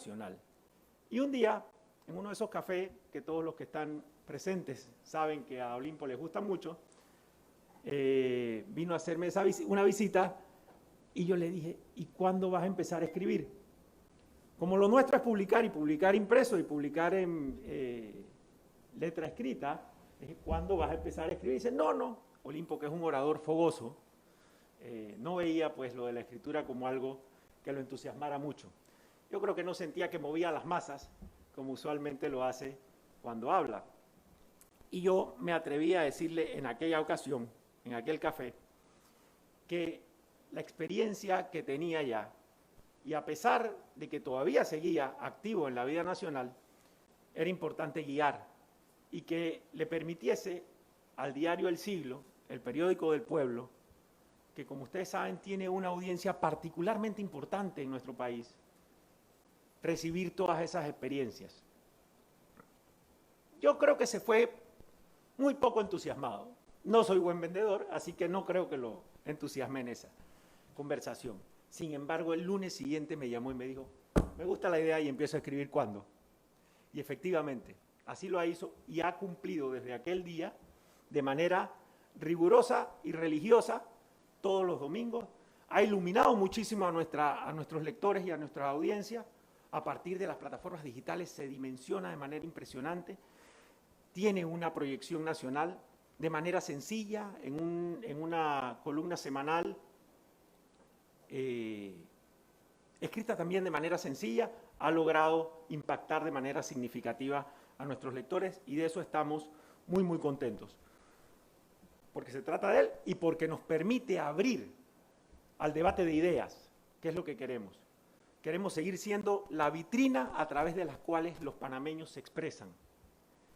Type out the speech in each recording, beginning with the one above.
nacional. Y un día, en uno de esos cafés que todos los que están presentes saben que a Olimpo les gusta mucho, vino a hacerme una visita y yo le dije, ¿y cuándo vas a empezar a escribir? Como lo nuestro es publicar y publicar impreso y publicar en letra escrita, dije, ¿cuándo vas a empezar a escribir? Y dice, no, Olimpo, que es un orador fogoso, no veía pues lo de la escritura como algo que lo entusiasmara mucho. Yo creo que no sentía que movía las masas como usualmente lo hace cuando habla. Y yo me atreví a decirle en aquella ocasión, en aquel café, que la experiencia que tenía ya, y a pesar de que todavía seguía activo en la vida nacional, era importante guiar y que le permitiese al diario El Siglo, el periódico del pueblo, que como ustedes saben tiene una audiencia particularmente importante en nuestro país, recibir todas esas experiencias. Yo creo que se fue muy poco entusiasmado. No soy buen vendedor, así que no creo que lo entusiasme en esa conversación. Sin embargo, el lunes siguiente me llamó y me dijo, me gusta la idea y empiezo a escribir ¿cuándo? Y efectivamente, así lo hizo y ha cumplido desde aquel día de manera rigurosa y religiosa todos los domingos. Ha iluminado muchísimo a nuestros lectores y a nuestra audiencia. A partir de las plataformas digitales se dimensiona de manera impresionante. Tiene una proyección nacional de manera sencilla, en una columna semanal, escrita también de manera sencilla, ha logrado impactar de manera significativa a nuestros lectores y de eso estamos muy, muy contentos. Porque se trata de él y porque nos permite abrir al debate de ideas, que es lo que queremos. Queremos seguir siendo la vitrina a través de las cuales los panameños se expresan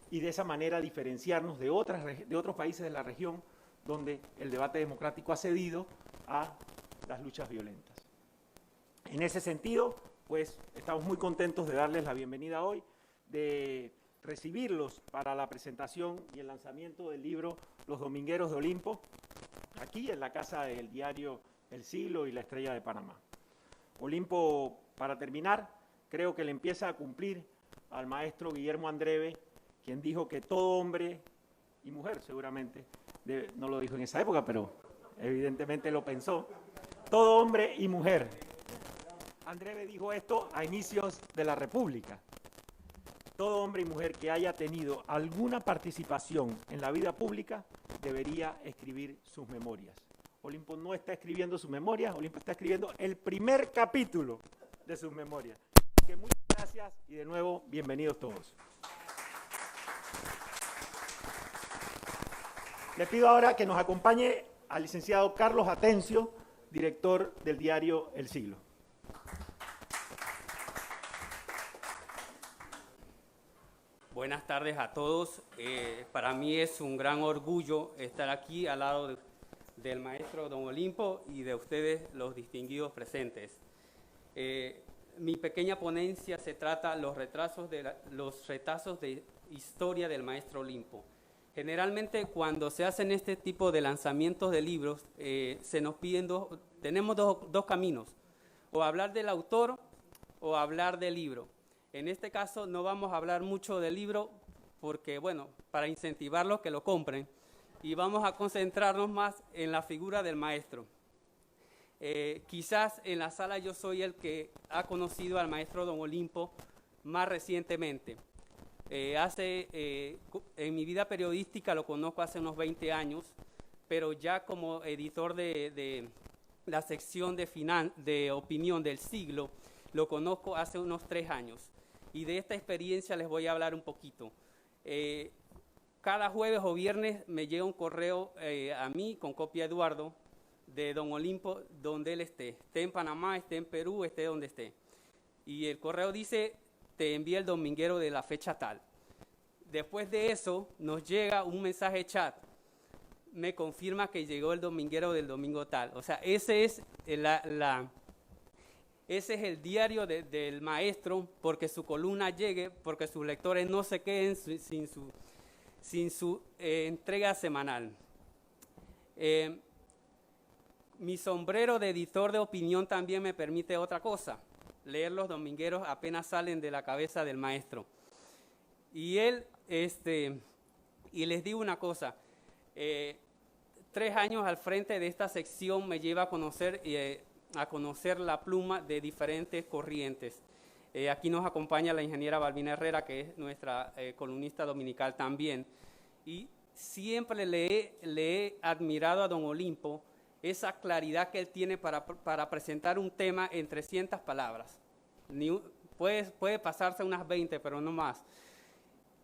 y de esa manera diferenciarnos de otros países de la región donde el debate democrático ha cedido a las luchas violentas. En ese sentido, pues estamos muy contentos de darles la bienvenida hoy, de recibirlos para la presentación y el lanzamiento del libro Los Domingueros de Olimpo, aquí en la casa del diario El Siglo y La Estrella de Panamá. Olimpo, para terminar, creo que le empieza a cumplir al maestro Guillermo Andreve, quien dijo que todo hombre y mujer, seguramente, no lo dijo en esa época, pero evidentemente lo pensó, todo hombre y mujer. Andreve dijo esto a inicios de la República. Todo hombre y mujer que haya tenido alguna participación en la vida pública debería escribir sus memorias. Olimpo no está escribiendo sus memorias, Olimpo está escribiendo el primer capítulo de sus memorias. Así que muchas gracias y de nuevo, bienvenidos todos. Le pido ahora que nos acompañe al licenciado Carlos Atencio, director del diario El Siglo. Buenas tardes a todos. Para mí es un gran orgullo estar aquí al lado del maestro don Olimpo y de ustedes, los distinguidos presentes. Mi pequeña ponencia se trata los retazos de historia del maestro Olimpo. Generalmente cuando se hacen este tipo de lanzamientos de libros, se nos piden tenemos dos caminos, o hablar del autor o hablar del libro. En este caso no vamos a hablar mucho del libro porque, bueno, para incentivarlos que lo compren, y vamos a concentrarnos más en la figura del maestro. Quizás en la sala yo soy el que ha conocido al maestro don Olimpo más recientemente. En mi vida periodística lo conozco hace unos 20 años, pero ya como editor de la sección de opinión del Siglo, lo conozco hace unos 3 años. Y de esta experiencia les voy a hablar un poquito. Cada jueves o viernes me llega un correo a mí con copia a Eduardo de don Olimpo, donde él esté en Panamá, esté en Perú, esté donde esté. Y el correo dice, te envía el dominguero de la fecha tal. Después de eso nos llega un mensaje chat, me confirma que llegó el dominguero del domingo tal. O sea, ese es el diario del maestro, porque su columna llegue, porque sus lectores no se queden sin su entrega semanal. Mi sombrero de editor de opinión también me permite otra cosa. leer los domingueros apenas salen de la cabeza del maestro. Y y les digo una cosa, 3 años al frente de esta sección me lleva a conocer la pluma de diferentes corrientes. Aquí nos acompaña la ingeniera Balbina Herrera, que es nuestra columnista dominical también. Y siempre le he admirado a don Olimpo esa claridad que él tiene para presentar un tema en 300 palabras. Puede pasarse unas 20, pero no más.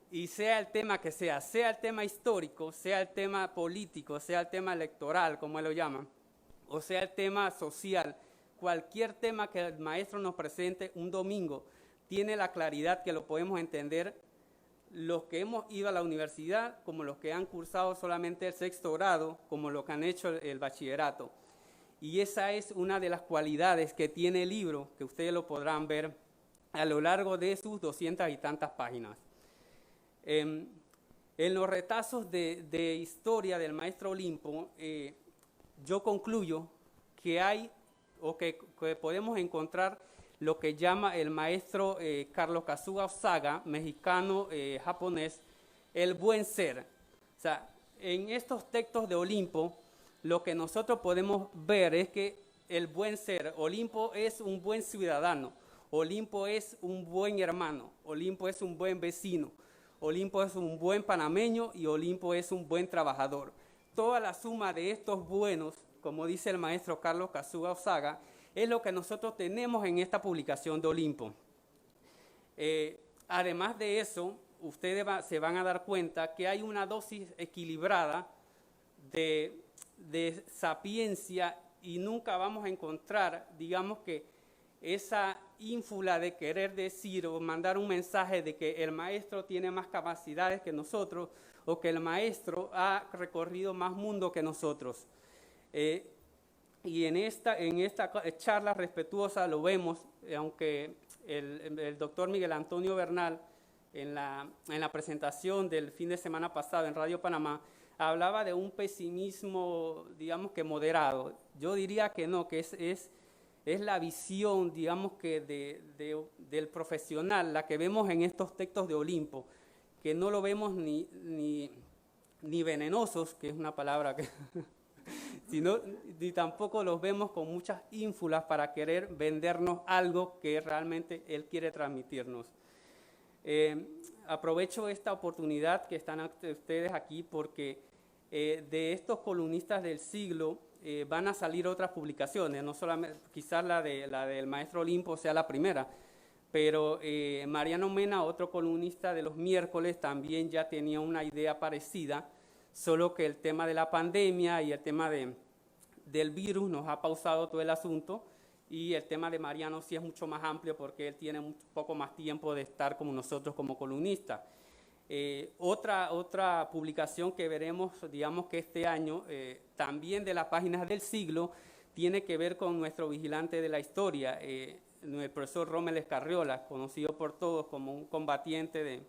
Y sea el tema que sea el tema histórico, sea el tema político, sea el tema electoral, como él lo llama, o sea el tema social, cualquier tema que el maestro nos presente un domingo tiene la claridad que lo podemos entender los que hemos ido a la universidad, como los que han cursado solamente el 6º grado, como los que han hecho el bachillerato. Y esa es una de las cualidades que tiene el libro, que ustedes lo podrán ver a lo largo de sus 200 y tantas páginas. En los retazos de historia del maestro Olimpo, yo concluyo que hay que podemos encontrar lo que llama el maestro Carlos Kazuga Osaga, mexicano-japonés, el buen ser. O sea, en estos textos de Olimpo, lo que nosotros podemos ver es que el buen ser, Olimpo es un buen ciudadano, Olimpo es un buen hermano, Olimpo es un buen vecino, Olimpo es un buen panameño y Olimpo es un buen trabajador. Toda la suma de estos buenos, como dice el maestro Carlos Kazuga Osaga, es lo que nosotros tenemos en esta publicación de Olimpo. Además de eso, ustedes se van a dar cuenta que hay una dosis equilibrada de sapiencia y nunca vamos a encontrar, digamos que esa ínfula de querer decir o mandar un mensaje de que el maestro tiene más capacidades que nosotros o que el maestro ha recorrido más mundo que nosotros. Y en esta charla respetuosa lo vemos, aunque el doctor Miguel Antonio Bernal en la presentación del fin de semana pasado en Radio Panamá hablaba de un pesimismo, digamos que moderado. Yo diría que no, que es la visión, digamos que del profesional, la que vemos en estos textos de Olimpo, que no lo vemos ni venenosos, que es una palabra que ni tampoco los vemos con muchas ínfulas para querer vendernos algo que realmente él quiere transmitirnos. Aprovecho esta oportunidad que están ustedes aquí porque de estos columnistas del siglo van a salir otras publicaciones, no solamente, quizás la del maestro Olimpo sea la primera, pero Mariano Mena, otro columnista de los miércoles, también ya tenía una idea parecida, solo que el tema de la pandemia y el tema del virus nos ha pausado todo el asunto y el tema de Mariano sí es mucho más amplio porque él tiene un poco más tiempo de estar como nosotros como columnistas. Otra publicación que veremos, digamos que este año, también de las páginas del siglo, tiene que ver con nuestro vigilante de la historia, el profesor Rommel Escarriola, conocido por todos como un combatiente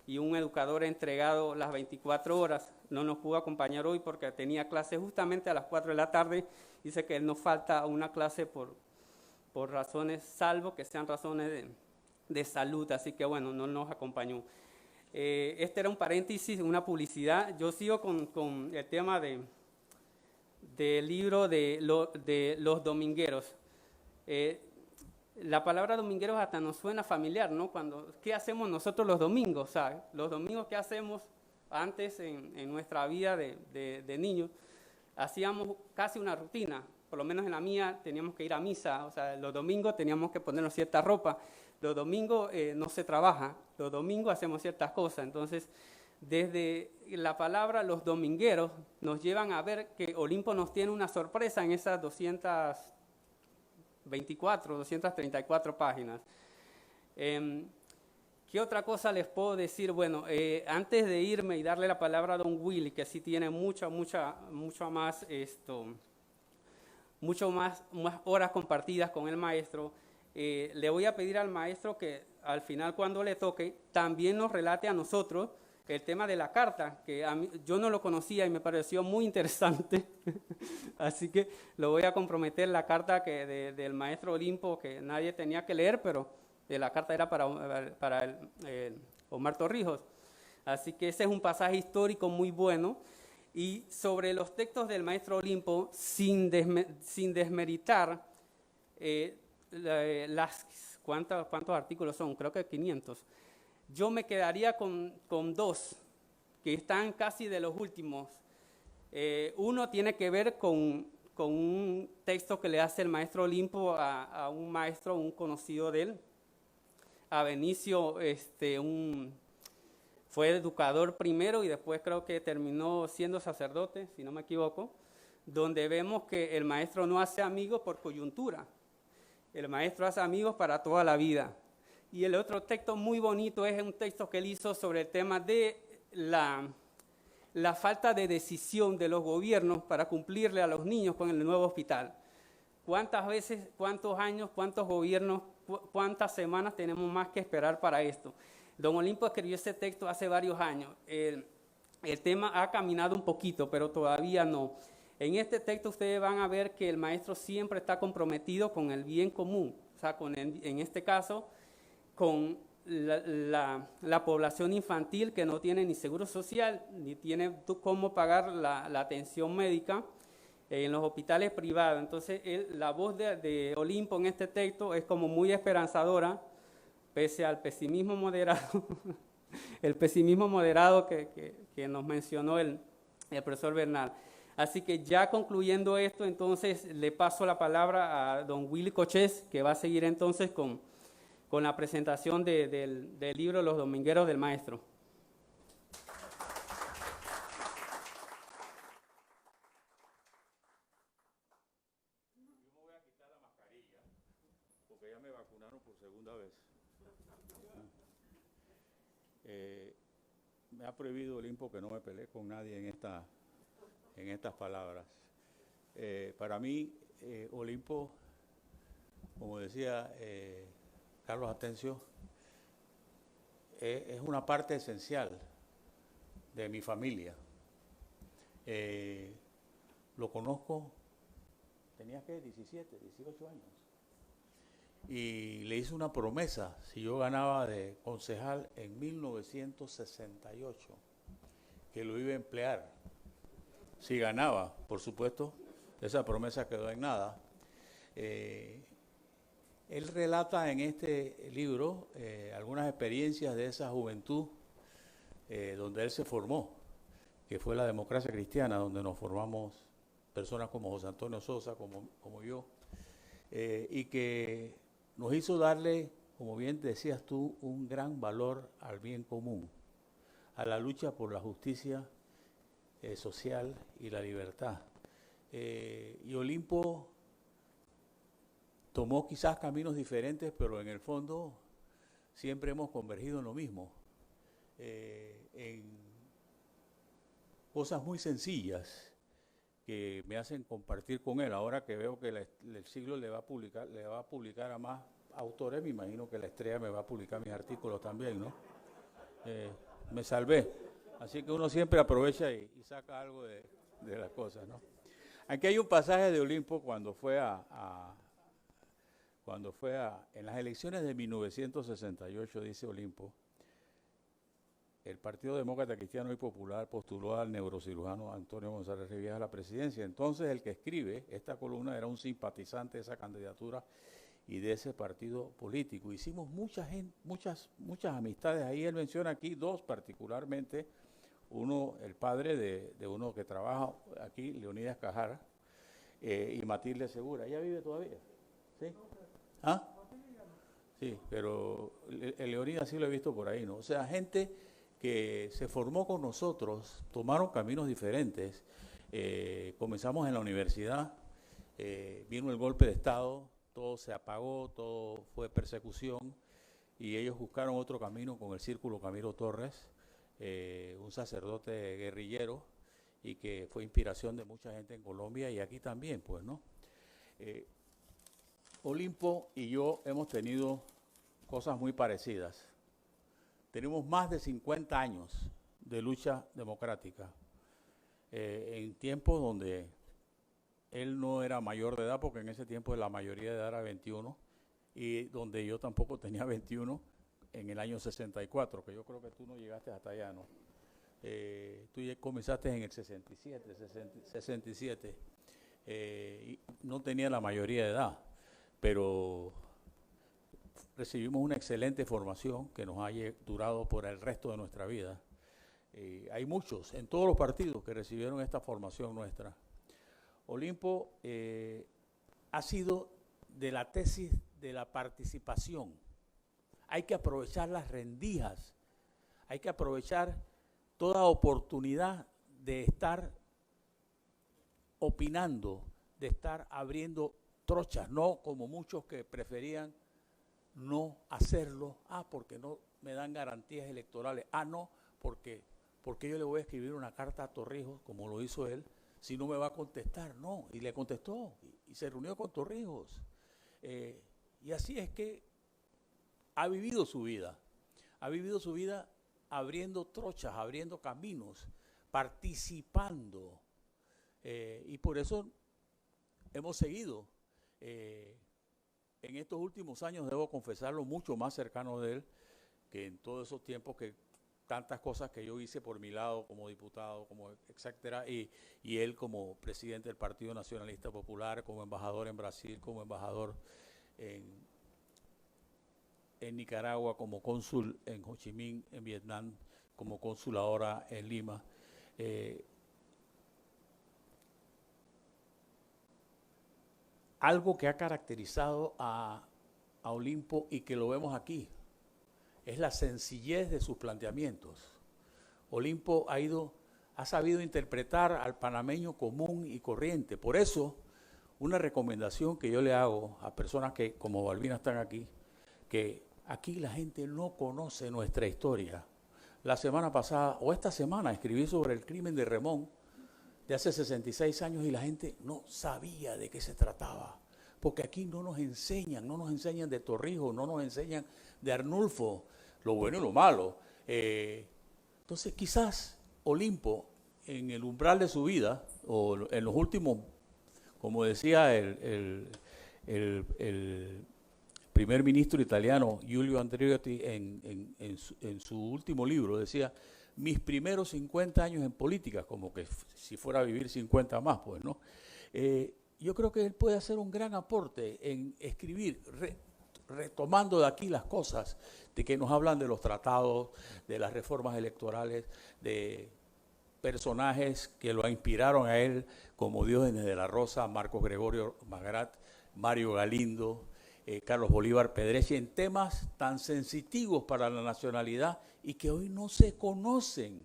y un educador entregado las 24 horas. No nos pudo acompañar hoy porque tenía clase justamente a las 4 de la tarde. Dice que él nos falta una clase por razones, salvo que sean razones de salud, así que bueno, no nos acompañó. Este era un paréntesis, una publicidad. Yo sigo con el tema del libro de los domingueros. La palabra domingueros hasta nos suena familiar, ¿no? ¿Qué hacemos nosotros los domingos? O sea, los domingos, ¿qué hacemos antes en nuestra vida de niños? Hacíamos casi una rutina, por lo menos en la mía teníamos que ir a misa, o sea, los domingos teníamos que ponernos cierta ropa, los domingos no se trabaja, los domingos hacemos ciertas cosas, entonces desde la palabra los domingueros nos llevan a ver que Olimpo nos tiene una sorpresa en esas 234 páginas. ¿Qué otra cosa les puedo decir? Bueno, antes de irme y darle la palabra a don Willy, que sí tiene mucho más horas compartidas con el maestro, le voy a pedir al maestro que al final, cuando le toque, también nos relate a nosotros el tema de la carta, que yo no lo conocía y me pareció muy interesante, así que lo voy a comprometer, la carta del maestro Olimpo, que nadie tenía que leer, pero la carta era para Omar Torrijos. Así que ese es un pasaje histórico muy bueno. Y sobre los textos del maestro Olimpo, sin desmeritar ¿cuántos artículos son? Creo que 500. Yo me quedaría con dos, que están casi de los últimos. Uno tiene que ver con un texto que le hace el maestro Olimpo a un maestro, un conocido de él, a Benicio, fue educador primero y después creo que terminó siendo sacerdote, si no me equivoco, donde vemos que el maestro no hace amigos por coyuntura, el maestro hace amigos para toda la vida. Y el otro texto muy bonito es un texto que él hizo sobre el tema de la falta de decisión de los gobiernos para cumplirle a los niños con el nuevo hospital. ¿Cuántas veces, cuántos años, cuántos gobiernos, cuántas semanas tenemos más que esperar para esto? Don Olimpo escribió ese texto hace varios años. El tema ha caminado un poquito, pero todavía no. En este texto ustedes van a ver que el maestro siempre está comprometido con el bien común, o sea, en este caso, con la población infantil que no tiene ni seguro social, ni tiene cómo pagar la atención médica en los hospitales privados. Entonces, la voz de Olimpo en este texto es como muy esperanzadora, pese al pesimismo moderado, el pesimismo moderado que nos mencionó el profesor Bernal. Así que ya concluyendo esto, entonces le paso la palabra a don Willy Cochés, que va a seguir entonces con la presentación del libro Los Domingueros del Maestro. Yo me voy a quitar la mascarilla, porque ya me vacunaron por segunda vez. Me ha prohibido Olimpo que no me pelee con nadie en estas palabras. Para mí, Olimpo, como decía Carlos Atencio, es una parte esencial de mi familia. Lo conozco, tenía que 17, 18 años. Y le hice una promesa, si yo ganaba de concejal en 1968, que lo iba a emplear. Si ganaba, por supuesto, esa promesa quedó en nada. Él relata en este libro algunas experiencias de esa juventud donde él se formó, que fue la democracia cristiana, donde nos formamos personas como José Antonio Sosa, como yo, y que nos hizo darle, como bien decías tú, un gran valor al bien común, a la lucha por la justicia social y la libertad. Y Olimpo tomó quizás caminos diferentes, pero en el fondo siempre hemos convergido en lo mismo, en cosas muy sencillas que me hacen compartir con él. Ahora que veo que el Siglo le va a publicar a más autores, me imagino que La Estrella me va a publicar mis artículos también, ¿no? Me salvé. Así que uno siempre aprovecha y saca algo de las cosas, ¿no? Aquí hay un pasaje de Olimpo cuando fue en las elecciones de 1968, dice Olimpo, el Partido Demócrata Cristiano y Popular postuló al neurocirujano Antonio González Rivera a la presidencia. Entonces el que escribe esta columna era un simpatizante de esa candidatura y de ese partido político. Hicimos muchas amistades ahí. Él menciona aquí dos particularmente. Uno, el padre de uno que trabaja aquí, Leonidas Cajara, y Matilde Segura. ¿Ella vive todavía? ¿Sí? ¿Ah? Sí, pero el Leonidas sí lo he visto por ahí, ¿no? O sea, gente que se formó con nosotros, tomaron caminos diferentes. Comenzamos en la universidad, vino el golpe de Estado, todo se apagó, todo fue persecución, y ellos buscaron otro camino con el Círculo Camilo Torres, un sacerdote guerrillero, y que fue inspiración de mucha gente en Colombia y aquí también, pues, ¿no? Olimpo y yo hemos tenido cosas muy parecidas. Tenemos más de 50 años de lucha democrática, en tiempos donde él no era mayor de edad, porque en ese tiempo la mayoría de edad era 21, y donde yo tampoco tenía 21 en el año 64, que yo creo que tú no llegaste hasta allá, ¿no? Tú ya comenzaste en el 67, y no tenía la mayoría de edad, pero recibimos una excelente formación que nos ha durado por el resto de nuestra vida. Hay muchos en todos los partidos que recibieron esta formación nuestra. Olimpo ha sido de la tesis de la participación. Hay que aprovechar las rendijas, hay que aprovechar toda oportunidad de estar opinando, de estar abriendo trochas, no como muchos que preferían no hacerlo, porque no me dan garantías electorales, no, porque yo le voy a escribir una carta a Torrijos, como lo hizo él, si no me va a contestar, no, y le contestó, y se reunió con Torrijos, y así es que ha vivido su vida abriendo trochas, abriendo caminos, participando, y por eso hemos seguido, en estos últimos años, debo confesarlo, mucho más cercano de él que en todos esos tiempos, que tantas cosas que yo hice por mi lado como diputado, como etcétera, y él como presidente del Partido Nacionalista Popular, como embajador en Brasil, como embajador en Nicaragua, como cónsul en Ho Chi Minh, en Vietnam, como cónsul ahora en Lima. Algo que ha caracterizado a Olimpo y que lo vemos aquí es la sencillez de sus planteamientos. Olimpo ha sabido interpretar al panameño común y corriente. Por eso, una recomendación que yo le hago a personas que, como Balbina, están aquí, que aquí la gente no conoce nuestra historia. La semana pasada, o esta semana, escribí sobre el crimen de Remón, de hace 66 años, y la gente no sabía de qué se trataba, porque aquí no nos enseñan de Torrijos, no nos enseñan de Arnulfo, lo bueno y lo malo. Entonces quizás Olimpo, en el umbral de su vida, o en los últimos, como decía el primer ministro italiano Giulio Andreotti en su último libro, decía: mis primeros 50 años en política, como que si fuera a vivir 50 más, pues, ¿no? Yo creo que él puede hacer un gran aporte en escribir, retomando de aquí las cosas de que nos hablan de los tratados, de las reformas electorales, de personajes que lo inspiraron a él, como Diógenes de la Rosa, Marcos Gregorio Magrat, Mario Galindo, Carlos Bolívar Pedrechi, en temas tan sensitivos para la nacionalidad y que hoy no se conocen.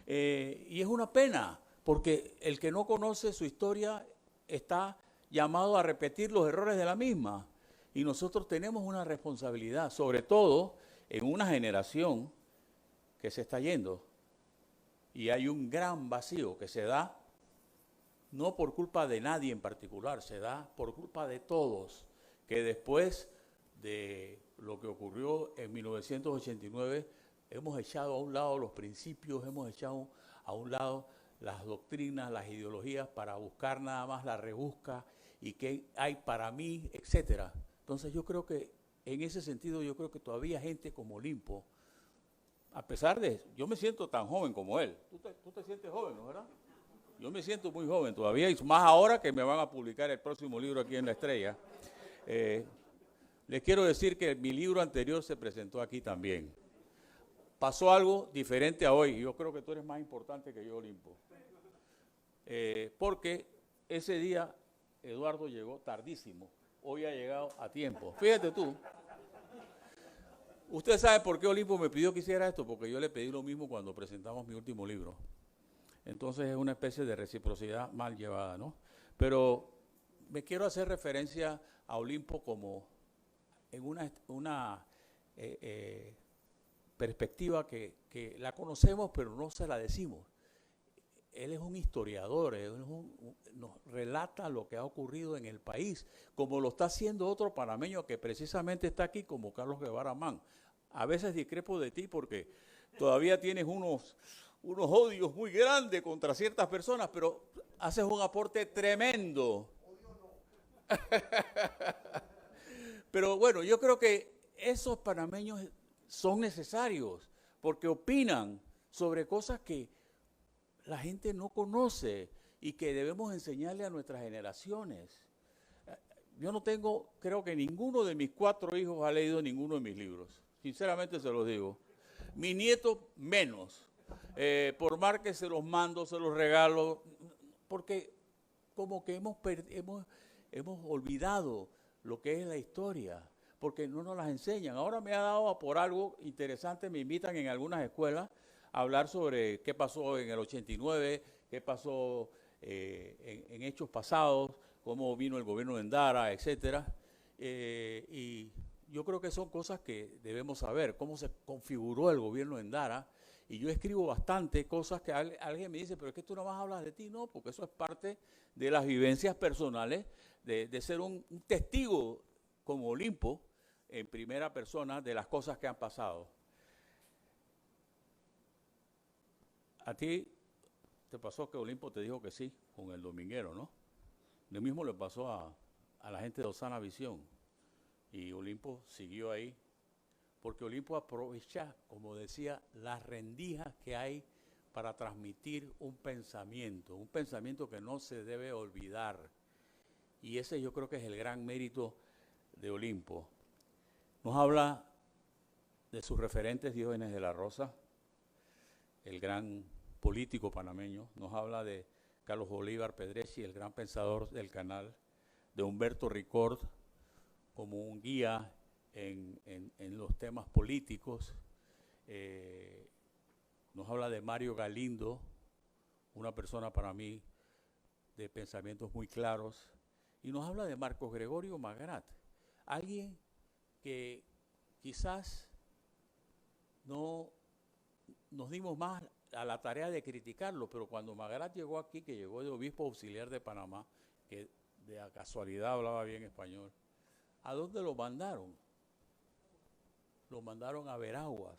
Y es una pena, porque el que no conoce su historia está llamado a repetir los errores de la misma. Y nosotros tenemos una responsabilidad, sobre todo en una generación que se está yendo. Y hay un gran vacío que se da, no por culpa de nadie en particular, se da por culpa de todos, que después de lo que ocurrió en 1989, hemos echado a un lado los principios, hemos echado a un lado las doctrinas, las ideologías, para buscar nada más la rebusca y qué hay para mí, etcétera. Entonces yo creo que, en ese sentido, yo creo que todavía gente como Olimpo, a pesar de, yo me siento tan joven como él. Tú te sientes joven, ¿no, verdad? Yo me siento muy joven todavía, y más ahora que me van a publicar el próximo libro aquí en La Estrella. Les quiero decir que mi libro anterior se presentó aquí también. Pasó algo diferente a hoy. Yo creo que tú eres más importante que yo, Olimpo. Porque ese día Eduardo llegó tardísimo. Hoy ha llegado a tiempo. Fíjate tú. Usted sabe por qué Olimpo me pidió que hiciera esto, porque yo le pedí lo mismo cuando presentamos mi último libro. Entonces es una especie de reciprocidad mal llevada, ¿no? Pero me quiero hacer referencia a Olimpo como en una perspectiva que la conocemos, pero no se la decimos. Él es un historiador, nos relata lo que ha ocurrido en el país, como lo está haciendo otro panameño que precisamente está aquí, como Carlos Guevara Mann. A veces discrepo de ti porque todavía tienes unos odios muy grandes contra ciertas personas, pero haces un aporte tremendo. Pero bueno, yo creo que esos panameños son necesarios porque opinan sobre cosas que la gente no conoce y que debemos enseñarle a nuestras generaciones. Yo no tengo, creo que ninguno de mis 4 hijos ha leído ninguno de mis libros. Sinceramente se los digo. Mi nieto menos. Por más que se los mando, se los regalo, porque como que hemos olvidado lo que es la historia, porque no nos las enseñan. Ahora me ha dado por algo interesante, me invitan en algunas escuelas a hablar sobre qué pasó en el 89, qué pasó en hechos pasados, cómo vino el gobierno de Endara, etcétera. Y yo creo que son cosas que debemos saber, cómo se configuró el gobierno de Endara. Y yo escribo bastante cosas que alguien me dice, pero es que tú no más hablas de ti, no, porque eso es parte de las vivencias personales, de ser un testigo como Olimpo, en primera persona, de las cosas que han pasado. A ti te pasó que Olimpo te dijo que sí, con el dominguero, ¿no? Lo mismo le pasó a la gente de Osana Visión. Y Olimpo siguió ahí, porque Olimpo aprovecha, como decía, las rendijas que hay para transmitir un pensamiento que no se debe olvidar. Y ese yo creo que es el gran mérito de Olimpo. Nos habla de sus referentes, Diógenes de la Rosa, el gran político panameño. Nos habla de Carlos Bolívar Pedrechi, el gran pensador del canal, de Humberto Ricord, como un guía en los temas políticos. Nos habla de Mario Galindo, una persona para mí de pensamientos muy claros, y nos habla de Marcos Gregorio Magrat, alguien que quizás no nos dimos más a la tarea de criticarlo, pero cuando Magrat llegó aquí, que llegó de obispo auxiliar de Panamá, que de casualidad hablaba bien español, ¿a dónde lo mandaron? Lo mandaron a Veraguas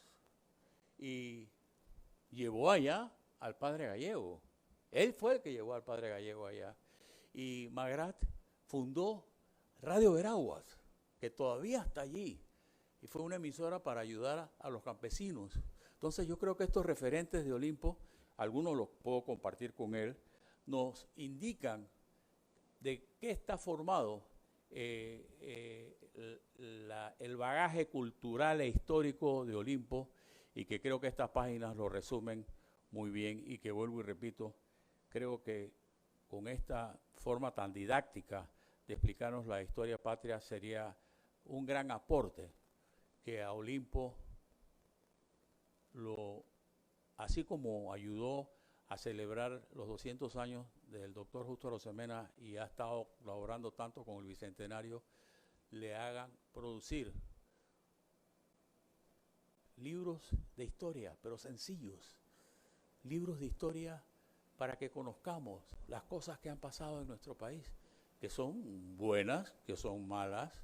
y llevó allá al padre Gallego. Él fue el que llevó al padre Gallego allá. Y Magrat fundó Radio Veraguas, que todavía está allí, y fue una emisora para ayudar a los campesinos. Entonces yo creo que estos referentes de Olimpo, algunos los puedo compartir con él, nos indican de qué está formado el bagaje cultural e histórico de Olimpo, y que creo que estas páginas lo resumen muy bien, y que vuelvo y repito, creo que con esta forma tan didáctica de explicarnos la historia patria sería un gran aporte que a Olimpo, así como ayudó a celebrar los 200 años del doctor Justo Arosemena y ha estado colaborando tanto con el Bicentenario, le hagan producir libros de historia, pero sencillos, libros de historia para que conozcamos las cosas que han pasado en nuestro país, que son buenas, que son malas,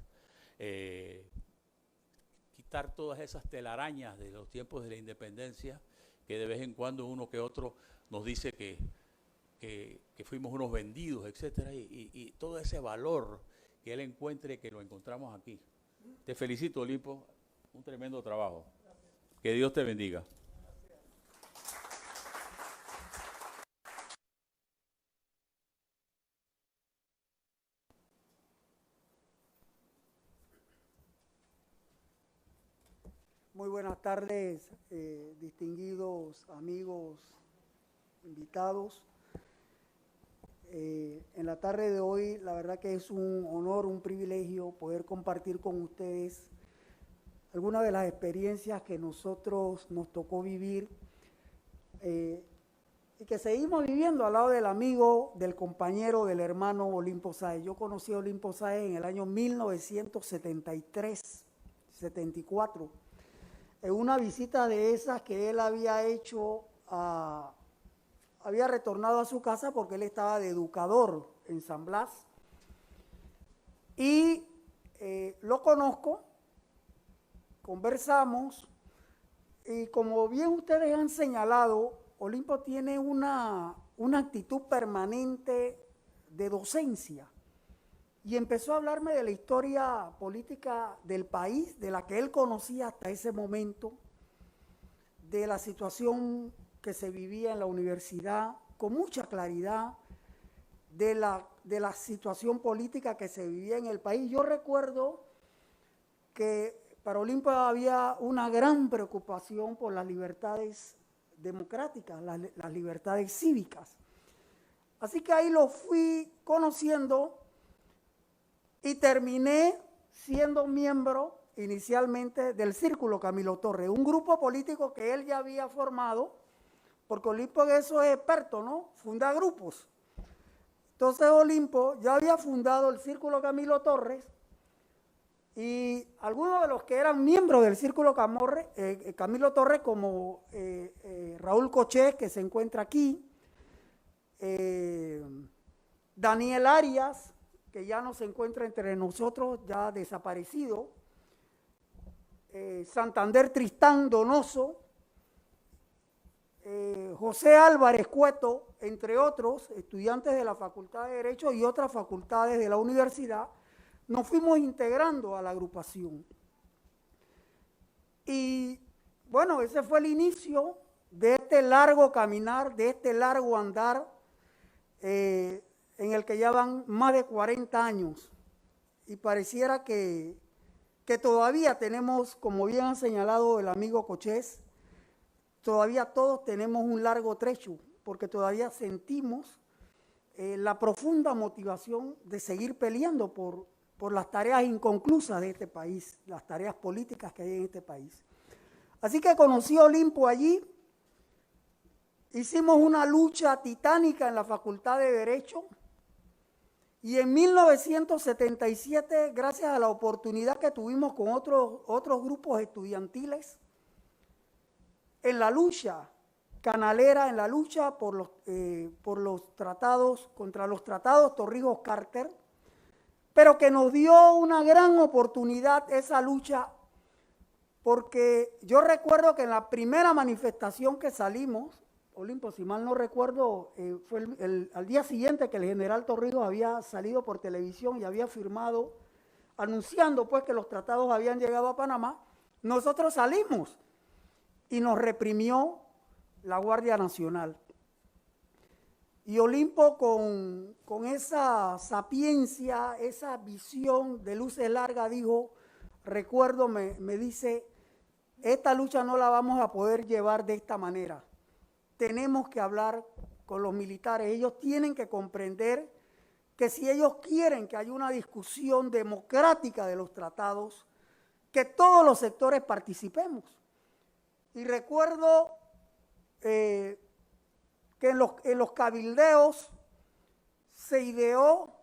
quitar todas esas telarañas de los tiempos de la independencia, que de vez en cuando uno que otro nos dice que fuimos unos vendidos, etcétera, y todo ese valor que él encuentre, que lo encontramos aquí. Te felicito, Olimpo, un tremendo trabajo. Que Dios te bendiga. Muy buenas tardes, distinguidos amigos, invitados. En la tarde de hoy, la verdad que es un honor, un privilegio poder compartir con ustedes algunas de las experiencias que nosotros nos tocó vivir y que seguimos viviendo al lado del amigo, del compañero, del hermano Olimpo Sáez. Yo conocí a Olimpo Sáez en el año 1973, 74, en una visita de esas que él había hecho había retornado a su casa porque él estaba de educador en San Blas. Y lo conozco, conversamos, y como bien ustedes han señalado, Olimpo tiene una actitud permanente de docencia. Y empezó a hablarme de la historia política del país, de la que él conocía hasta ese momento, de la situación que se vivía en la universidad, con mucha claridad, de la situación política que se vivía en el país. Yo recuerdo que para Olimpo había una gran preocupación por las libertades democráticas, las libertades cívicas. Así que ahí lo fui conociendo y terminé siendo miembro inicialmente del Círculo Camilo Torres, un grupo político que él ya había formado, porque Olimpo en eso es experto, ¿no? Funda grupos. Entonces Olimpo ya había fundado el Círculo Camilo Torres y algunos de los que eran miembros del Círculo Camilo Torres, como Raúl Coché, que se encuentra aquí, Daniel Arias, que ya no se encuentra entre nosotros, ya desaparecido, Santander Tristán Donoso, José Álvarez Cueto, entre otros estudiantes de la Facultad de Derecho y otras facultades de la universidad, nos fuimos integrando a la agrupación. Y bueno, ese fue el inicio de este largo caminar, de este largo andar, en el que ya van más de 40 años. Y pareciera que todavía tenemos, como bien ha señalado el amigo Cochés, todavía todos tenemos un largo trecho, porque todavía sentimos la profunda motivación de seguir peleando por las tareas inconclusas de este país, las tareas políticas que hay en este país. Así que conocí a Olimpo allí, hicimos una lucha titánica en la Facultad de Derecho y en 1977, gracias a la oportunidad que tuvimos con otros grupos estudiantiles, en la lucha canalera, en la lucha por los tratados, contra los tratados Torrijos-Carter, pero que nos dio una gran oportunidad esa lucha, porque yo recuerdo que en la primera manifestación que salimos, Olimpo, si mal no recuerdo, fue al día siguiente que el general Torrijos había salido por televisión y había firmado, anunciando pues que los tratados habían llegado a Panamá, nosotros salimos y nos reprimió la Guardia Nacional. Y Olimpo con esa sapiencia, esa visión de luces largas dijo, recuerdo, me dice, esta lucha no la vamos a poder llevar de esta manera. Tenemos que hablar con los militares. Ellos tienen que comprender que si ellos quieren que haya una discusión democrática de los tratados, que todos los sectores participemos. Y recuerdo que en los cabildeos se ideó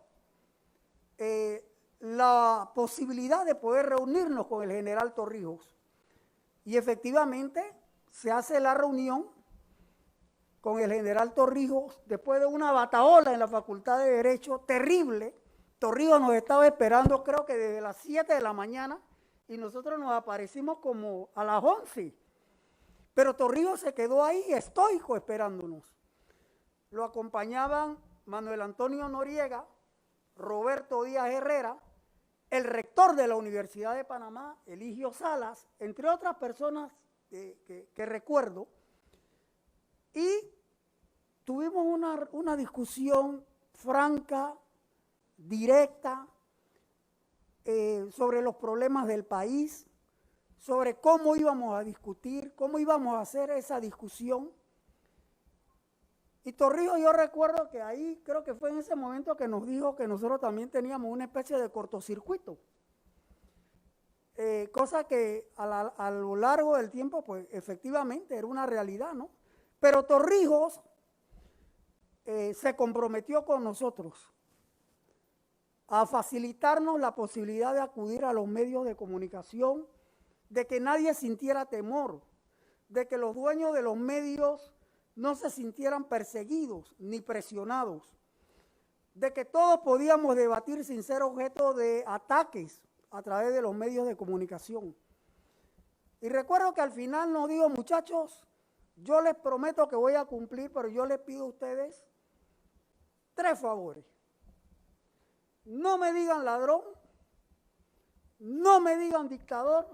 la posibilidad de poder reunirnos con el general Torrijos. Y efectivamente se hace la reunión con el general Torrijos después de una batahola en la Facultad de Derecho terrible. Torrijos nos estaba esperando creo que desde las 7 de la mañana y nosotros nos aparecimos como a las 11. Pero Torrijos se quedó ahí estoico esperándonos. Lo acompañaban Manuel Antonio Noriega, Roberto Díaz Herrera, el rector de la Universidad de Panamá, Eligio Salas, entre otras personas que recuerdo. Y tuvimos una discusión franca, directa, sobre los problemas del país, sobre cómo íbamos a discutir, cómo íbamos a hacer esa discusión. Y Torrijos, yo recuerdo que ahí, creo que fue en ese momento que nos dijo que nosotros también teníamos una especie de cortocircuito. Cosa que a lo largo del tiempo, pues efectivamente era una realidad, ¿no? Pero Torrijos se comprometió con nosotros a facilitarnos la posibilidad de acudir a los medios de comunicación, de que nadie sintiera temor, de que los dueños de los medios no se sintieran perseguidos ni presionados, de que todos podíamos debatir sin ser objeto de ataques a través de los medios de comunicación. Y recuerdo que al final nos dijo, muchachos, yo les prometo que voy a cumplir, pero yo les pido a ustedes 3 favores. No me digan ladrón, no me digan dictador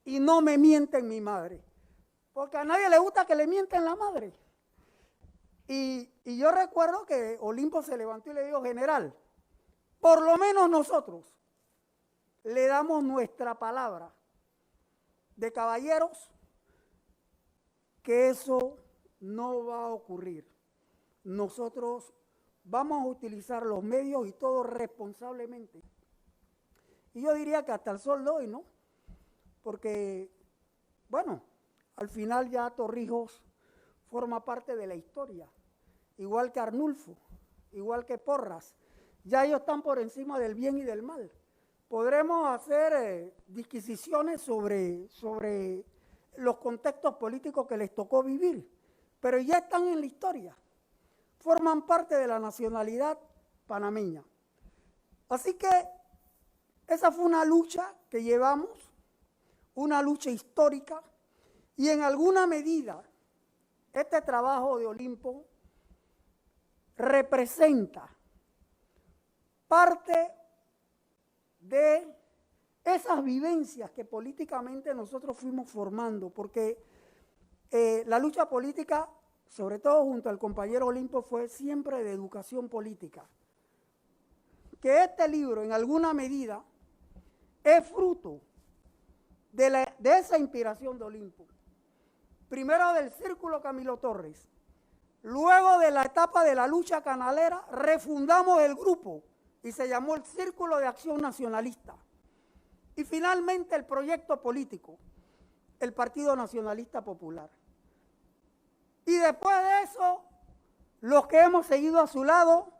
y no me mienten mi madre. Porque a nadie le gusta que le mienten la madre. Y yo recuerdo que Olimpo se levantó y le dijo, general, por lo menos nosotros le damos nuestra palabra de caballeros que eso no va a ocurrir. Nosotros vamos a utilizar los medios y todo responsablemente. Y yo diría que hasta el sol de hoy, ¿no? Porque, bueno, al final ya Torrijos forma parte de la historia, igual que Arnulfo, igual que Porras. Ya ellos están por encima del bien y del mal. Podremos hacer disquisiciones sobre los contextos políticos que les tocó vivir, pero ya están en la historia, forman parte de la nacionalidad panameña. Así que esa fue una lucha que llevamos, una lucha histórica, y en alguna medida este trabajo de Olimpo representa parte de esas vivencias que políticamente nosotros fuimos formando, porque la lucha política, sobre todo junto al compañero Olimpo, fue siempre de educación política. Que este libro, en alguna medida, es fruto de esa inspiración de Olimpo. Primero del Círculo Camilo Torres, luego de la etapa de la lucha canalera, refundamos el grupo y se llamó el Círculo de Acción Nacionalista. Y finalmente el proyecto político, el Partido Nacionalista Popular. Y después de eso, los que hemos seguido a su lado,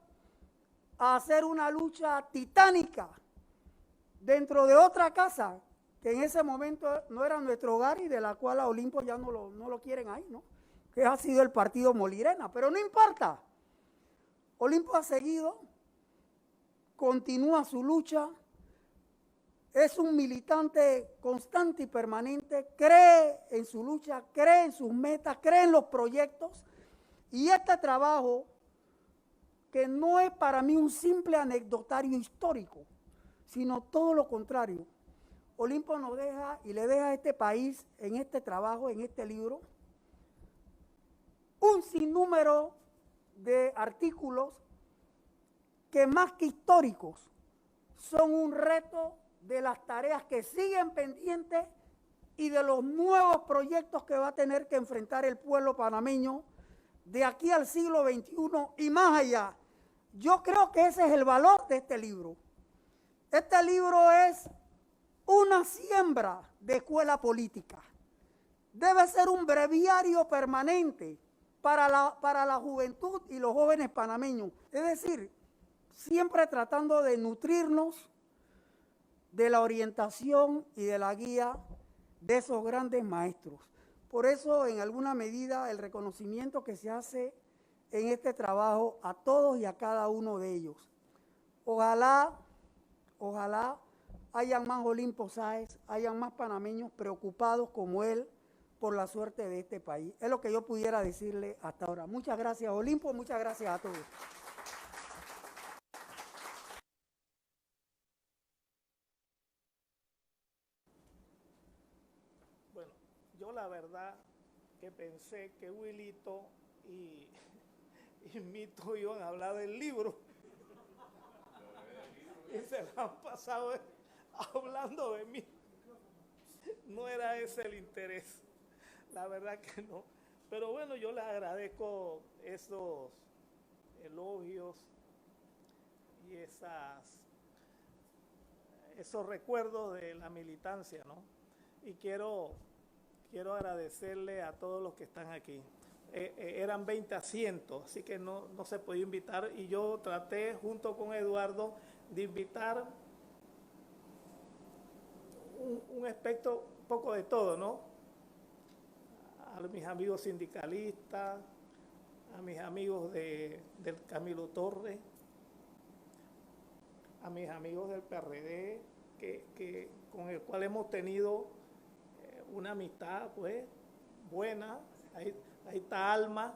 a hacer una lucha titánica dentro de otra casa, que en ese momento no era nuestro hogar y de la cual a Olimpo ya no lo quieren ahí, ¿no? Que ha sido el partido Molirena, pero no importa. Olimpo ha seguido, continúa su lucha, es un militante constante y permanente, cree en su lucha, cree en sus metas, cree en los proyectos, y este trabajo, que no es para mí un simple anecdotario histórico, sino todo lo contrario. Olimpo nos deja y le deja a este país, en este trabajo, en este libro, un sinnúmero de artículos que más que históricos son un reto de las tareas que siguen pendientes y de los nuevos proyectos que va a tener que enfrentar el pueblo panameño de aquí al siglo XXI y más allá. Yo creo que ese es el valor de este libro. Este libro es una siembra de escuela política. Debe ser un breviario permanente para la juventud y los jóvenes panameños. Es decir, siempre tratando de nutrirnos de la orientación y de la guía de esos grandes maestros. Por eso, en alguna medida, el reconocimiento que se hace en este trabajo a todos y a cada uno de ellos. Ojalá hayan más Olimpo Sáez, hayan más panameños preocupados como él por la suerte de este país. Es lo que yo pudiera decirle hasta ahora. Muchas gracias, Olimpo, muchas gracias a todos. Bueno, yo la verdad que pensé que Wilito y Mito iban a hablar del libro. Y se la han pasado hablando de mí. No era ese el interés. La verdad que no. Pero bueno, yo les agradezco esos elogios y esos recuerdos de la militancia, ¿no? Y quiero agradecerle a todos los que están aquí. Eran 20 asientos, así que no se podía invitar, y yo traté junto con Eduardo de invitar un espectro, un poco de todo, ¿no? A mis amigos sindicalistas, a mis amigos del Camilo Torres, a mis amigos del PRD, con el cual hemos tenido una amistad, pues, buena. Ahí está Alma.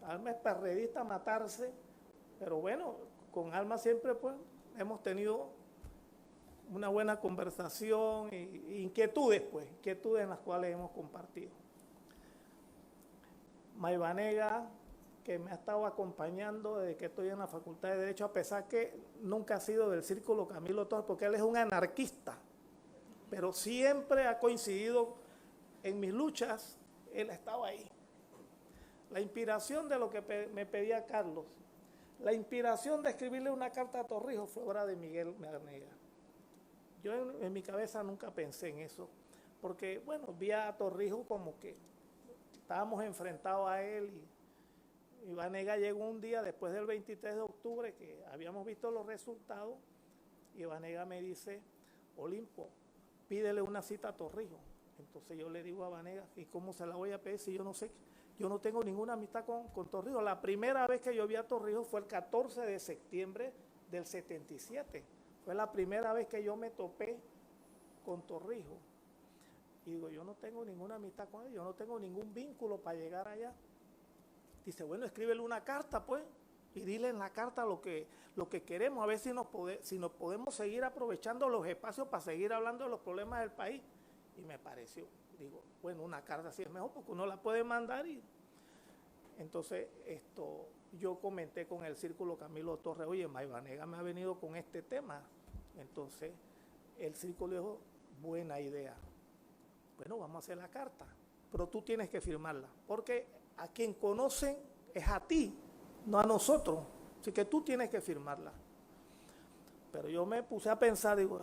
Alma es perredista a matarse, pero bueno, con Alma siempre, pues, hemos tenido una buena conversación e inquietudes, pues, inquietudes en las cuales hemos compartido. Maivanega, que me ha estado acompañando desde que estoy en la Facultad de Derecho, a pesar que nunca ha sido del Círculo Camilo Torres, porque él es un anarquista, pero siempre ha coincidido en mis luchas, él ha estado ahí. La inspiración de lo que me pedía Carlos, la inspiración de escribirle una carta a Torrijos fue obra de Miguel Vanega. Yo en mi cabeza nunca pensé en eso, porque, bueno, vi a Torrijos como que estábamos enfrentados a él y Vanega llegó un día después del 23 de octubre que habíamos visto los resultados y Vanega me dice, Olimpo, pídele una cita a Torrijos. Entonces yo le digo a Vanega, ¿y cómo se la voy a pedir si yo no sé? Yo no tengo ninguna amistad con Torrijos. La primera vez que yo vi a Torrijos fue el 14 de septiembre del 77. Fue la primera vez que yo me topé con Torrijos. Y digo, yo no tengo ninguna amistad con él, yo no tengo ningún vínculo para llegar allá. Dice, bueno, escríbele una carta, pues, y dile en la carta lo que queremos, a ver si nos podemos seguir aprovechando los espacios para seguir hablando de los problemas del país. Y me pareció, digo, bueno, una carta sí es mejor porque uno la puede mandar. Y entonces yo comenté con el Círculo Camilo Torres, oye, Maivanega me ha venido con este tema. Entonces el Círculo dijo, buena idea. Bueno, vamos a hacer la carta, pero tú tienes que firmarla, porque a quien conocen es a ti, no a nosotros, así que tú tienes que firmarla. Pero yo me puse a pensar, digo,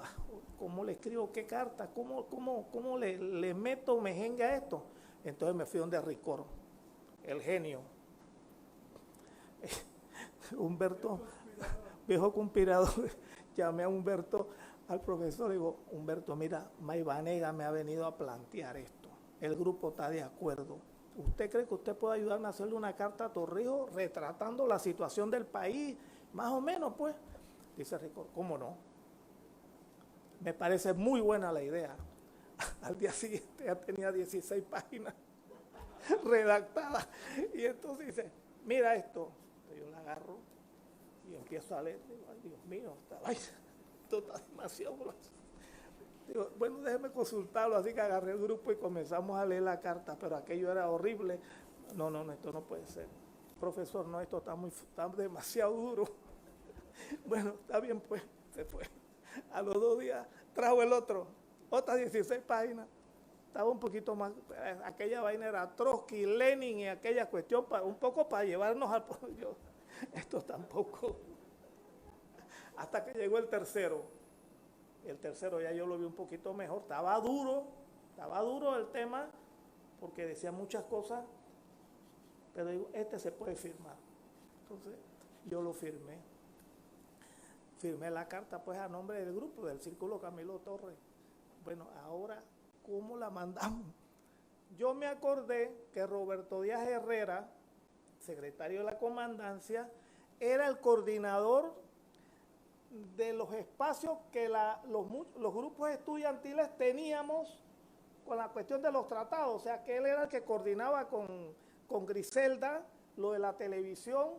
¿cómo le escribo qué carta? ¿Cómo le meto mejengue a esto? Entonces me fui donde Ricor, el genio. Humberto, viejo conspirador, llamé a Humberto, al profesor, digo, Humberto, mira, Maivanega me ha venido a plantear esto. El grupo está de acuerdo. ¿Usted cree que usted puede ayudarme a hacerle una carta a Torrijos retratando la situación del país? Más o menos, pues. Dice Rico, ¿cómo no? Me parece muy buena la idea. Al día siguiente ya tenía 16 páginas redactadas. Y entonces dice, mira esto. Entonces yo la agarro y empiezo a leer. Digo, ay, Dios mío, esto está demasiado grueso. Digo, bueno, déjeme consultarlo. Así que agarré el grupo y comenzamos a leer la carta, pero aquello era horrible. No, esto no puede ser. Profesor, no, esto está demasiado duro. Bueno, está bien, pues, se fue. A los 2 días trajo el otras 16 páginas. Estaba un poquito más, aquella vaina era Trotsky, Lenin y aquella cuestión, un poco para llevarnos al pueblo. Esto tampoco. Hasta que llegó el tercero. El tercero ya yo lo vi un poquito mejor. Estaba duro el tema, porque decía muchas cosas, pero digo, este se puede firmar. Entonces, yo lo firmé. Firmé la carta, pues, a nombre del grupo, del Círculo Camilo Torres. Bueno, ahora, ¿cómo la mandamos? Yo me acordé que Roberto Díaz Herrera, secretario de la comandancia, era el coordinador de los espacios que los grupos estudiantiles teníamos con la cuestión de los tratados. O sea, que él era el que coordinaba con Griselda lo de la televisión,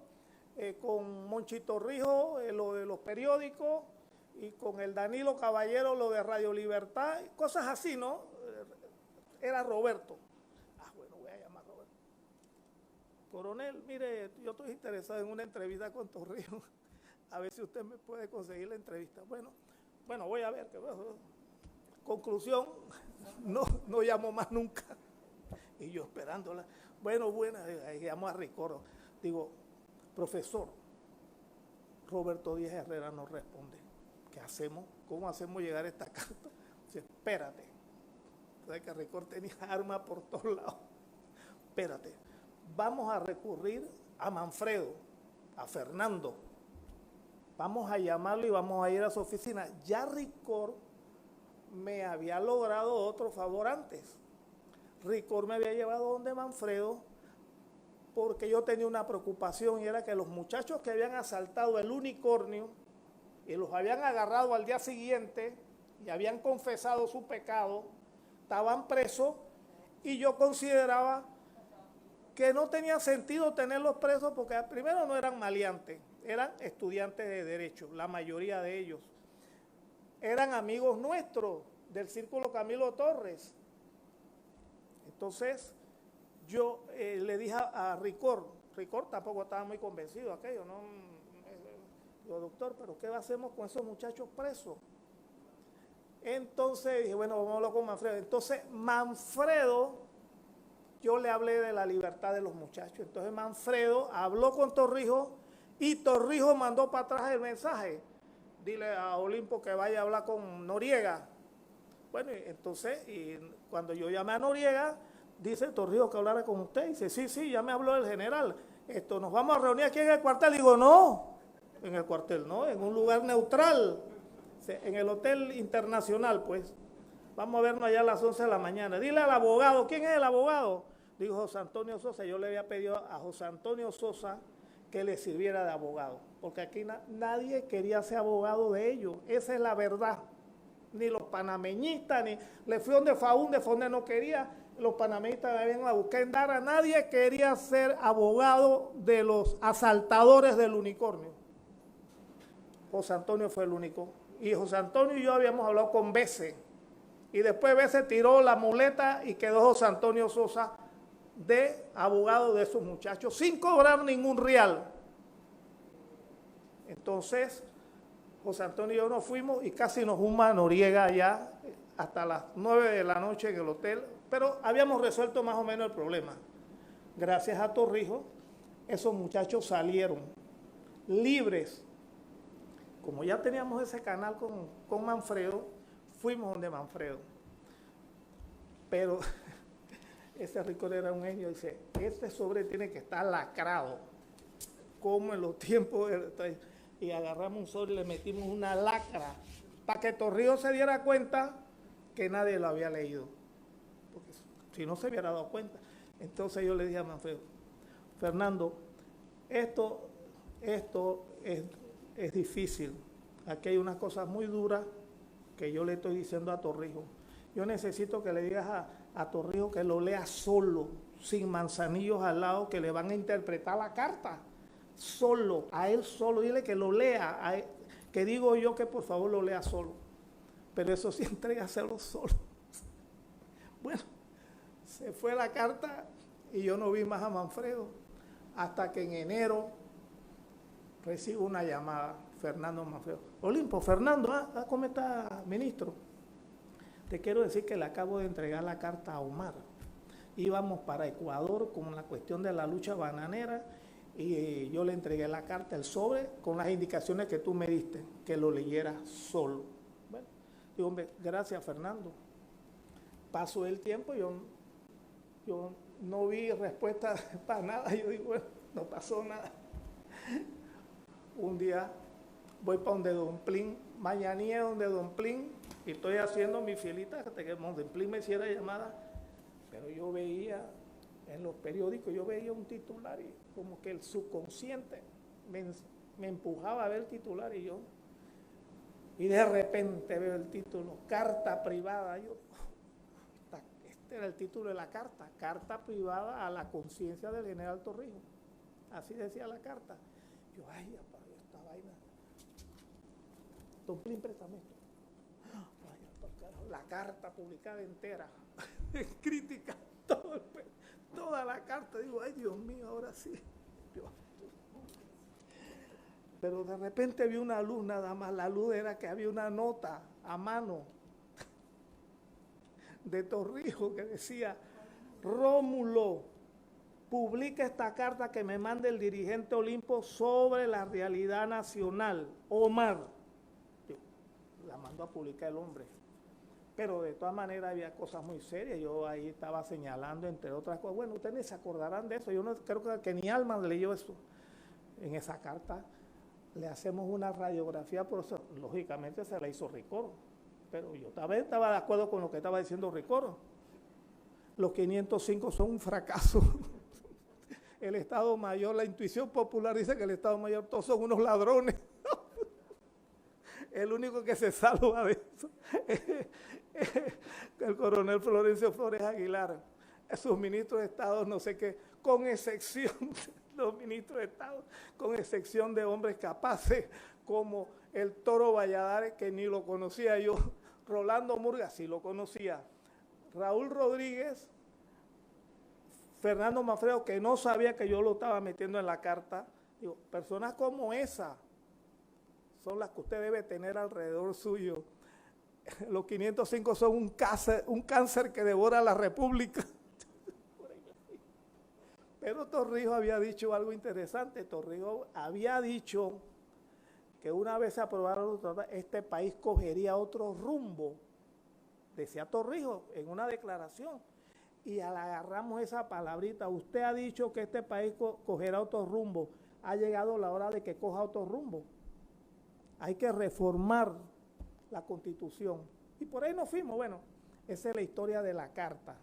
con Monchi Torrijos lo de los periódicos, y con el Danilo Caballero lo de Radio Libertad, cosas así, ¿no? Era Roberto. Bueno, voy a llamar a Roberto. Coronel, mire, yo estoy interesado en una entrevista con Torrijos. A ver si usted me puede conseguir la entrevista. Bueno, voy a ver. Conclusión, no llamó más nunca. Y yo esperándola. Bueno, ahí llamo a Ricordo. Digo, profesor, Roberto Díaz Herrera no responde. ¿Qué hacemos? ¿Cómo hacemos llegar esta carta? Dice, espérate. Sabes que Ricordo tenía armas por todos lados. Espérate. Vamos a recurrir a Manfredo, a Fernando. Vamos a llamarlo y vamos a ir a su oficina. Ya Ricordo me había logrado otro favor antes. Ricordo me había llevado donde Manfredo porque yo tenía una preocupación, y era que los muchachos que habían asaltado el Unicornio y los habían agarrado al día siguiente y habían confesado su pecado, estaban presos y yo consideraba que no tenía sentido tenerlos presos porque primero no eran maleantes, eran estudiantes de Derecho, la mayoría de ellos. Eran amigos nuestros del Círculo Camilo Torres. Entonces, yo le dije a Ricor tampoco estaba muy convencido de aquello, ¿no? Digo, doctor, ¿pero qué hacemos con esos muchachos presos? Entonces dije, bueno, vamos a hablar con Manfredo. Entonces, Manfredo, yo le hablé de la libertad de los muchachos. Entonces, Manfredo habló con Torrijos y Torrijos mandó para atrás el mensaje. Dile a Olimpo que vaya a hablar con Noriega. Bueno, entonces, y cuando yo llamé a Noriega, dice Torrijos que hablara con usted. Dice, sí, ya me habló el general. Nos vamos a reunir aquí en el cuartel. Digo, no, en el cuartel no, en un lugar neutral, en el Hotel Internacional, pues. Vamos a vernos allá a las 11 de la mañana. Dile al abogado, ¿quién es el abogado? Dijo José Antonio Sosa. Yo le había pedido a José Antonio Sosa que le sirviera de abogado, porque aquí nadie quería ser abogado de ellos. Esa es la verdad. Ni los panameñistas, ni le fui donde Faunde no quería, los panameñistas me habían a buscar en Dara, nadie quería ser abogado de los asaltadores del unicornio. José Antonio fue el único. Y José Antonio y yo habíamos hablado con Bese. Y después Bese tiró la muleta y quedó José Antonio Sosa de abogado de esos muchachos, sin cobrar ningún real. Entonces, José Antonio y yo nos fuimos y casi nos fuma Noriega allá hasta las 9 de la noche en el hotel, pero habíamos resuelto más o menos el problema. Gracias a Torrijos, esos muchachos salieron libres. Como ya teníamos ese canal con Manfredo, fuimos donde Manfredo. Pero ese Ricor era un genio, dice, este sobre tiene que estar lacrado, como en los tiempos y agarramos un sobre y le metimos una lacra para que Torrijos se diera cuenta que nadie lo había leído, porque si no se hubiera dado cuenta. Entonces yo le dije a Manfredo, Fernando, esto es difícil, aquí hay unas cosas muy duras que yo le estoy diciendo a Torrijos. Yo necesito que le digas a Torrijos que lo lea solo, sin manzanillos al lado, que le van a interpretar la carta. Solo, a él solo, dile que lo lea, que digo yo que por favor lo lea solo, pero eso sí, entrégaselo solo. Bueno, se fue la carta y yo no vi más a Manfredo, hasta que en enero recibo una llamada, Fernando Manfredo. Olimpo, Fernando, ¿cómo está, ministro? Te quiero decir que le acabo de entregar la carta a Omar. Íbamos para Ecuador con la cuestión de la lucha bananera, y yo le entregué la carta, el sobre, con las indicaciones que tú me diste, que lo leyera solo. Bueno, digo, hombre, gracias Fernando. Pasó el tiempo, yo no vi respuesta para nada, yo digo, bueno, no pasó nada. Un día voy para donde Don Plin, mañanía donde Don Plin, y estoy haciendo mi filita hasta que Don Plin me hiciera llamada, pero yo veía en los periódicos, yo veía un titular y como que el subconsciente me empujaba a ver el titular y de repente veo el título, carta privada. Este era el título de la carta, carta privada a la conciencia del general Torrijos. Así decía la carta. Yo, ay, esta vaina. Don Plin, préstame esto. La carta publicada entera, crítica, toda la carta. Digo, ay, Dios mío, ahora sí. Pero de repente vi una luz nada más. La luz era que había una nota a mano de Torrijos que decía, Rómulo, publica esta carta que me manda el dirigente Olimpo sobre la realidad nacional. Omar. La mandó a publicar el hombre. Pero de todas maneras había cosas muy serias. Yo ahí estaba señalando, entre otras cosas. Bueno, ustedes se acordarán de eso. Yo no creo que ni Alman leyó eso. En esa carta le hacemos una radiografía, por eso, lógicamente se la hizo Ricor. Pero yo también estaba de acuerdo con lo que estaba diciendo Ricor. Los 505 son un fracaso. El Estado Mayor, la intuición popular dice que el Estado Mayor todos son unos ladrones. El único que se salva de eso el coronel Florencio Flores Aguilar, sus ministros de Estado, no sé qué, con excepción de los ministros de Estado, con excepción de hombres capaces como el Toro Valladares, que ni lo conocía yo, Rolando Murga, sí lo conocía, Raúl Rodríguez, Fernando Manfredo, que no sabía que yo lo estaba metiendo en la carta. Digo, personas como esa son las que usted debe tener alrededor suyo. Los 505 son un cáncer que devora la República. Pero Torrijos había dicho algo interesante. Torrijos había dicho que una vez se aprobaron los tratados, este país cogería otro rumbo. Decía Torrijos en una declaración. Y al agarramos esa palabrita, usted ha dicho que este país cogerá otro rumbo. Ha llegado la hora de que coja otro rumbo. Hay que reformar la Constitución. Y por ahí nos fuimos. Bueno, esa es la historia de la carta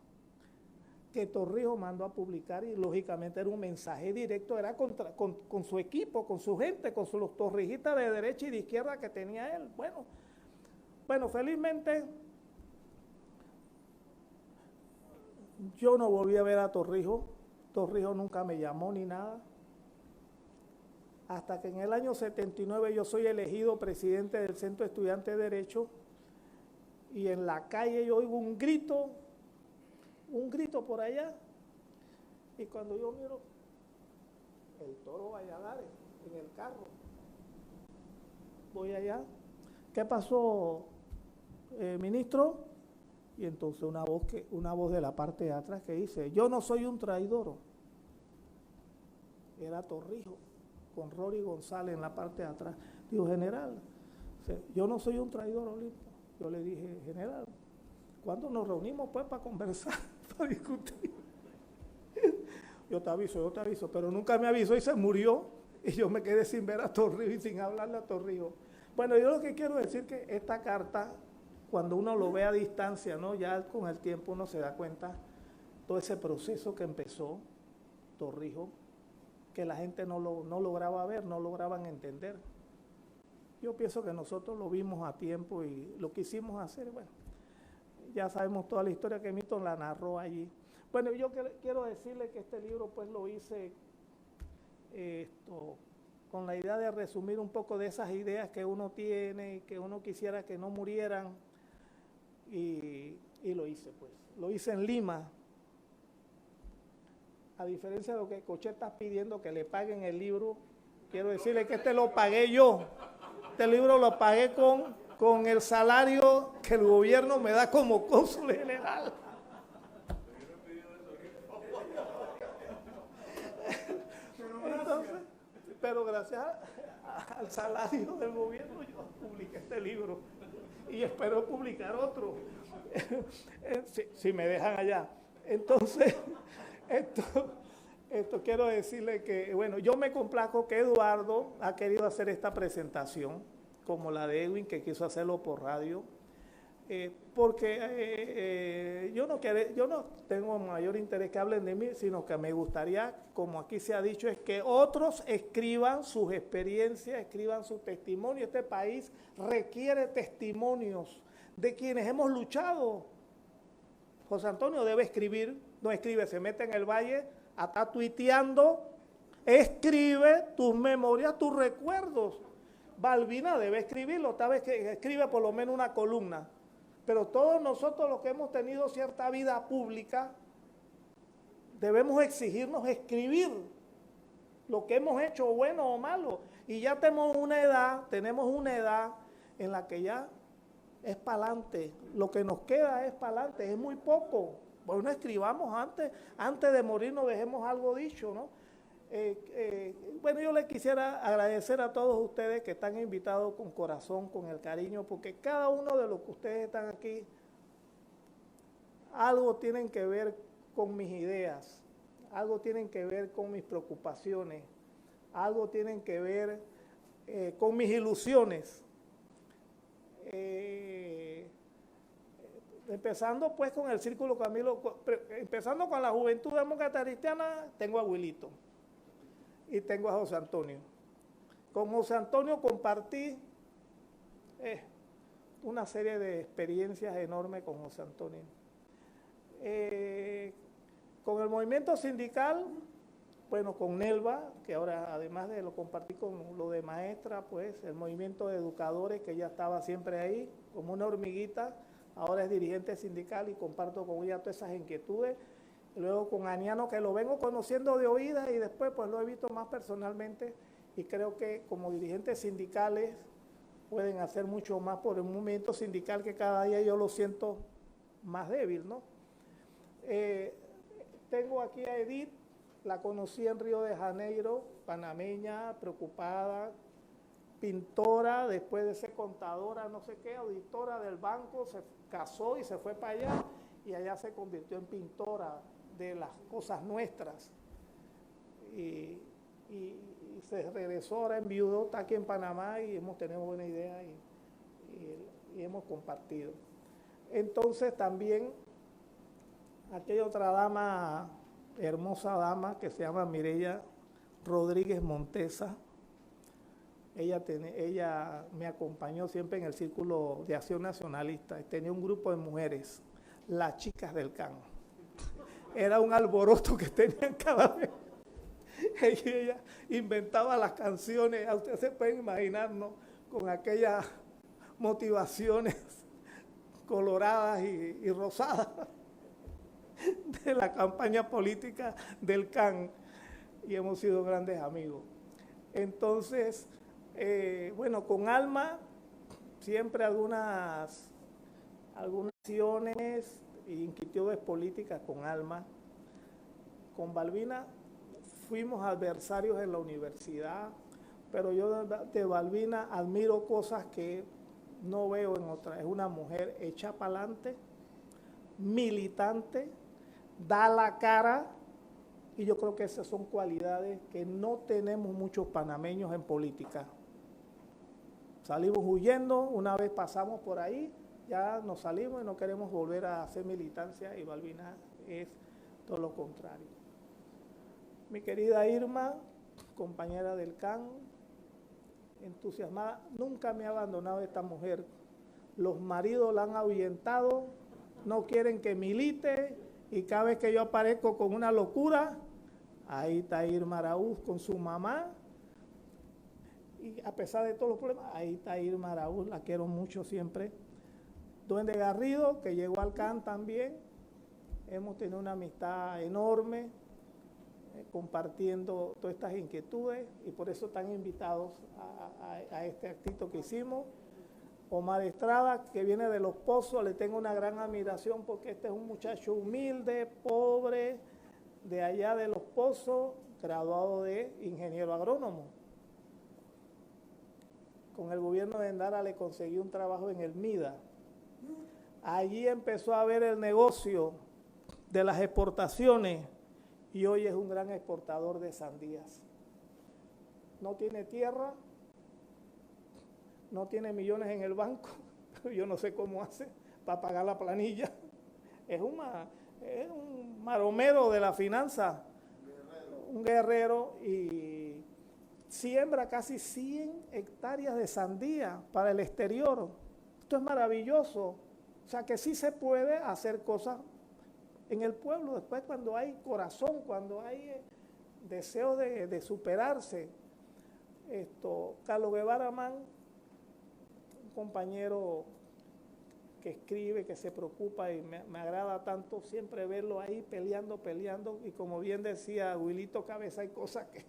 que Torrijos mandó a publicar y lógicamente era un mensaje directo, era con su equipo, con su gente, con los torrijistas de derecha y de izquierda que tenía él. Bueno, felizmente yo no volví a ver a Torrijos. Torrijos nunca me llamó ni nada. Hasta que en el año 79 yo soy elegido presidente del Centro de Estudiantes de Derecho y en la calle yo oigo un grito por allá y cuando yo miro el Toro Valladares en el carro, voy allá, ¿qué pasó, ministro? Y entonces una voz de la parte de atrás que dice, yo no soy un traidor. Era Torrijos, con Rory González en la parte de atrás. Digo, general, yo no soy un traidor, Olimpo. Yo le dije, general, ¿cuándo nos reunimos pues para conversar, para discutir? Yo te aviso, pero nunca me avisó y se murió. Y yo me quedé sin ver a Torrijos y sin hablarle a Torrijos. Bueno, yo lo que quiero decir que esta carta, cuando uno lo ve a distancia, ¿no? Ya con el tiempo uno se da cuenta todo ese proceso que empezó Torrijos, que la gente no lograba ver, no lograban entender. Yo pienso que nosotros lo vimos a tiempo y lo quisimos hacer, bueno, ya sabemos toda la historia que Milton la narró allí. Bueno, yo quiero decirle que este libro pues lo hice con la idea de resumir un poco de esas ideas que uno tiene y que uno quisiera que no murieran y lo hice pues. Lo hice en Lima. A diferencia de lo que Cochet está pidiendo que le paguen el libro, quiero decirle que este lo pagué yo. Este libro lo pagué con el salario que el gobierno me da como cónsul general. Entonces, pero gracias al salario del gobierno yo publiqué este libro y espero publicar otro, si me dejan allá. Entonces, esto quiero decirle que, bueno, yo me complazco que Eduardo ha querido hacer esta presentación, como la de Edwin, que quiso hacerlo por radio, porque yo no tengo mayor interés que hablen de mí, sino que me gustaría, como aquí se ha dicho, es que otros escriban sus experiencias, escriban su testimonio. Este país requiere testimonios de quienes hemos luchado. José Antonio debe escribir, no escribe, se mete en el valle, está tuiteando, escribe tus memorias, tus recuerdos. Balbina debe escribirlo, tal vez que escribe por lo menos una columna. Pero todos nosotros los que hemos tenido cierta vida pública, debemos exigirnos escribir lo que hemos hecho, bueno o malo. Y ya tenemos una edad en la que ya es para adelante. Lo que nos queda es para adelante, es muy poco. Bueno, escribamos antes de morir, nos dejemos algo dicho, ¿no? Bueno, yo les quisiera agradecer a todos ustedes que están invitados con corazón, con el cariño, porque cada uno de los que ustedes están aquí, algo tienen que ver con mis ideas, algo tienen que ver con mis preocupaciones, algo tienen que ver con mis ilusiones. Empezando pues con el Círculo Camilo, empezando con la Juventud Demócrata Cristiana, tengo a Wilito y tengo a José Antonio. Con José Antonio compartí una serie de experiencias enormes con José Antonio. Con el movimiento sindical, bueno, con Nelva, que ahora además de lo compartí con lo de maestra, pues el movimiento de educadores, que ella estaba siempre ahí, como una hormiguita, ahora es dirigente sindical y comparto con ella todas esas inquietudes. Luego con Aniano, que lo vengo conociendo de oídas y después pues lo he visto más personalmente y creo que como dirigentes sindicales pueden hacer mucho más por el movimiento sindical que cada día yo lo siento más débil, ¿no? Tengo aquí a Edith, la conocí en Río de Janeiro, panameña, preocupada, pintora, después de ser contadora, no sé qué, auditora del banco, se casó y se fue para allá y allá se convirtió en pintora de las cosas nuestras. Y se regresó, ahora enviudó, está aquí en Panamá y hemos tenido buena idea y hemos compartido. Entonces también aquí hay otra dama, hermosa dama, que se llama Mireya Rodríguez Montesa. Ella me acompañó siempre en el Círculo de Acción Nacionalista. Tenía un grupo de mujeres, las chicas del CAN. Era un alboroto que tenían cada vez. Ella inventaba las canciones, a ustedes se pueden imaginar, ¿no? Con aquellas motivaciones coloradas y rosadas de la campaña política del CAN, y hemos sido grandes amigos. Entonces, bueno, con Alma siempre algunas acciones e inquietudes políticas con Alma. Con Balbina fuimos adversarios en la universidad, pero yo de Balbina admiro cosas que no veo en otras. Es una mujer hecha para adelante, militante, da la cara, y yo creo que esas son cualidades que no tenemos muchos panameños en política. Salimos huyendo, una vez pasamos por ahí, ya nos salimos y no queremos volver a hacer militancia, y Balbina es todo lo contrario. Mi querida Irma, compañera del CAN, entusiasmada, nunca me ha abandonado esta mujer. Los maridos la han ahuyentado, no quieren que milite, y cada vez que yo aparezco con una locura, ahí está Irma Araúz con su mamá, y a pesar de todos los problemas, ahí está Irma Araúz, la quiero mucho siempre. Duende Garrido, que llegó al CAN también, hemos tenido una amistad enorme, compartiendo todas estas inquietudes, y por eso están invitados a este actito que hicimos. Omar Estrada, que viene de Los Pozos, le tengo una gran admiración porque este es un muchacho humilde, pobre, de allá de Los Pozos, graduado de ingeniero agrónomo. Con el gobierno de Endara le conseguí un trabajo en el MIDA. Allí empezó a ver el negocio de las exportaciones y hoy es un gran exportador de sandías. No tiene tierra, no tiene millones en el banco, yo no sé cómo hace para pagar la planilla. Es un maromero de la finanza, un guerrero, y siembra casi 100 hectáreas de sandía para el exterior. Esto es maravilloso. O sea que sí se puede hacer cosas en el pueblo, después cuando hay corazón, cuando hay deseo de superarse. Carlos Guevara Man, un compañero que escribe, que se preocupa, y me agrada tanto siempre verlo ahí peleando, y como bien decía Wilito Cabeza, hay cosas que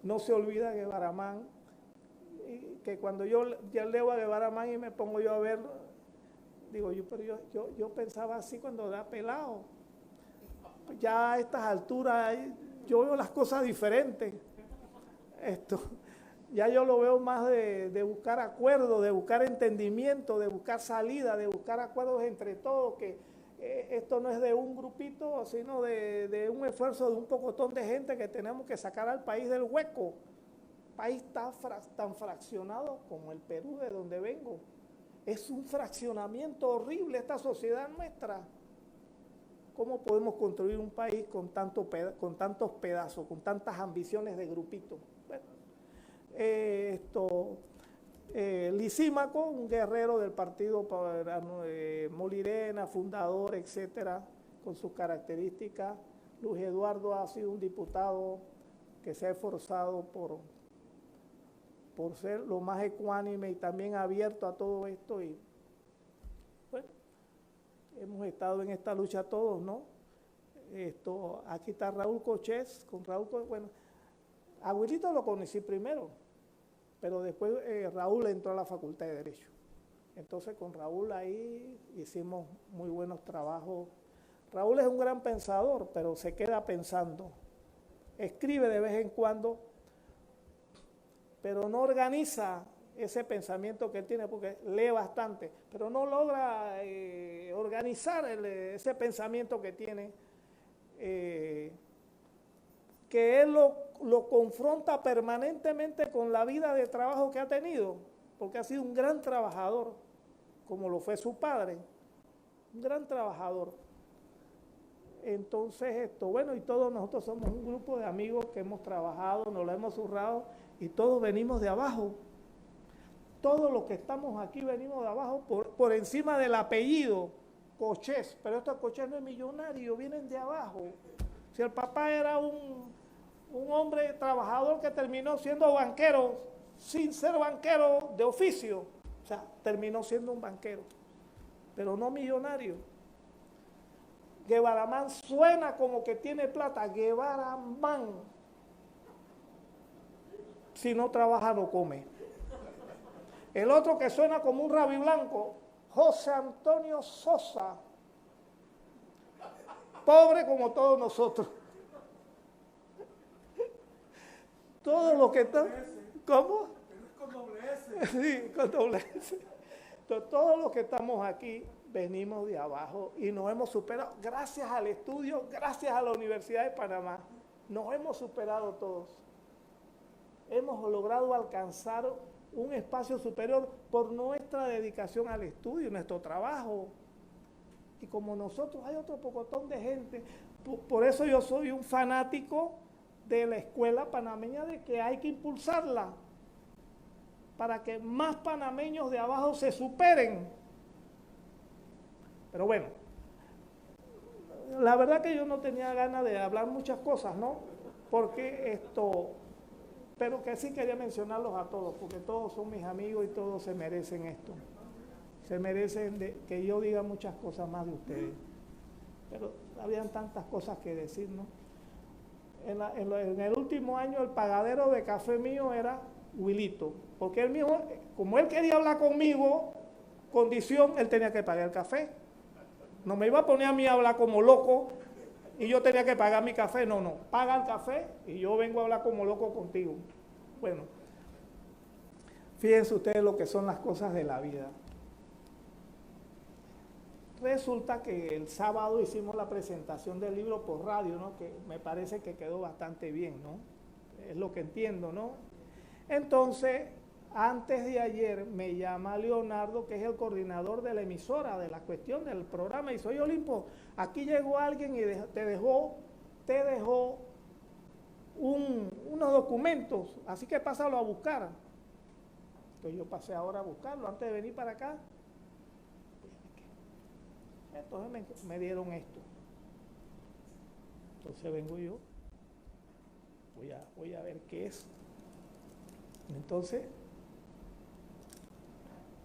no se olvida Guevara Man, y que cuando yo leo a Guevara Man y me pongo yo a ver, digo yo pensaba así cuando era pelado. Ya a estas alturas yo veo las cosas diferentes. Ya yo lo veo más de buscar acuerdos, de buscar entendimiento, de buscar salida, de buscar acuerdos entre todos, que esto no es de un grupito, sino de un esfuerzo de un pocotón de gente que tenemos que sacar al país del hueco. El país está tan fraccionado como el Perú, de donde vengo. Es un fraccionamiento horrible esta sociedad nuestra. ¿Cómo podemos construir un país con tantos pedazos, con tantas ambiciones de grupitos? Bueno, Lisímaco, un guerrero del partido Molirena, fundador, etcétera, con sus características. Luis Eduardo ha sido un diputado que se ha esforzado por ser lo más ecuánime y también abierto a todo esto. Y bueno, hemos estado en esta lucha todos, ¿no? Aquí está Raúl Cochés, bueno, Abuelito lo conocí primero, pero después Raúl entró a la Facultad de Derecho. Entonces con Raúl ahí hicimos muy buenos trabajos. Raúl es un gran pensador, pero se queda pensando. Escribe de vez en cuando, pero no organiza ese pensamiento que él tiene, porque lee bastante, pero no logra organizar ese pensamiento que tiene, que él lo confronta permanentemente con la vida de trabajo que ha tenido, porque ha sido un gran trabajador, como lo fue su padre, un gran trabajador. Entonces, bueno, y todos nosotros somos un grupo de amigos que hemos trabajado, nos lo hemos zurrado, y todos venimos de abajo. Todos los que estamos aquí venimos de abajo por encima del apellido Cochés, pero estos Cochés no es millonario, vienen de abajo. Si el papá era un hombre trabajador que terminó siendo banquero, sin ser banquero de oficio, o sea, terminó siendo un banquero, pero no millonario. Guevaramán suena como que tiene plata. Guevaramán, si no trabaja no come. El otro que suena como un rabi blanco, José Antonio Sosa, pobre como todos nosotros. Todos los que están, ¿cómo? Con doble S. Sí, con doble S. Entonces, todos los que estamos aquí venimos de abajo y nos hemos superado, gracias al estudio, gracias a la Universidad de Panamá, nos hemos superado todos. Hemos logrado alcanzar un espacio superior por nuestra dedicación al estudio, nuestro trabajo. Y como nosotros hay otro pocotón de gente, por eso yo soy un fanático de la escuela panameña, de que hay que impulsarla para que más panameños de abajo se superen. Pero bueno, la verdad que yo no tenía ganas de hablar muchas cosas, ¿no? Porque pero que sí quería mencionarlos a todos, porque todos son mis amigos y todos se merecen esto. Se merecen que yo diga muchas cosas más de ustedes. Pero habían tantas cosas que decir, ¿no? En el último año el pagadero de café mío era Wilito, porque él mismo, como él quería hablar conmigo, condición, él tenía que pagar el café. No me iba a poner a mí a hablar como loco y yo tenía que pagar mi café. No, paga el café y yo vengo a hablar como loco contigo. Bueno, fíjense ustedes lo que son las cosas de la vida. Resulta que el sábado hicimos la presentación del libro por radio, ¿no? Que me parece que quedó bastante bien, ¿no? Es lo que entiendo, ¿no? Entonces, antes de ayer me llama Leonardo, que es el coordinador de la emisora, de la cuestión del programa, y dice: oye, Olimpo, aquí llegó alguien y te dejó unos documentos, así que pásalo a buscar. Entonces yo pasé ahora a buscarlo antes de venir para acá. Entonces me dieron esto. Entonces vengo yo, voy a ver qué es. Entonces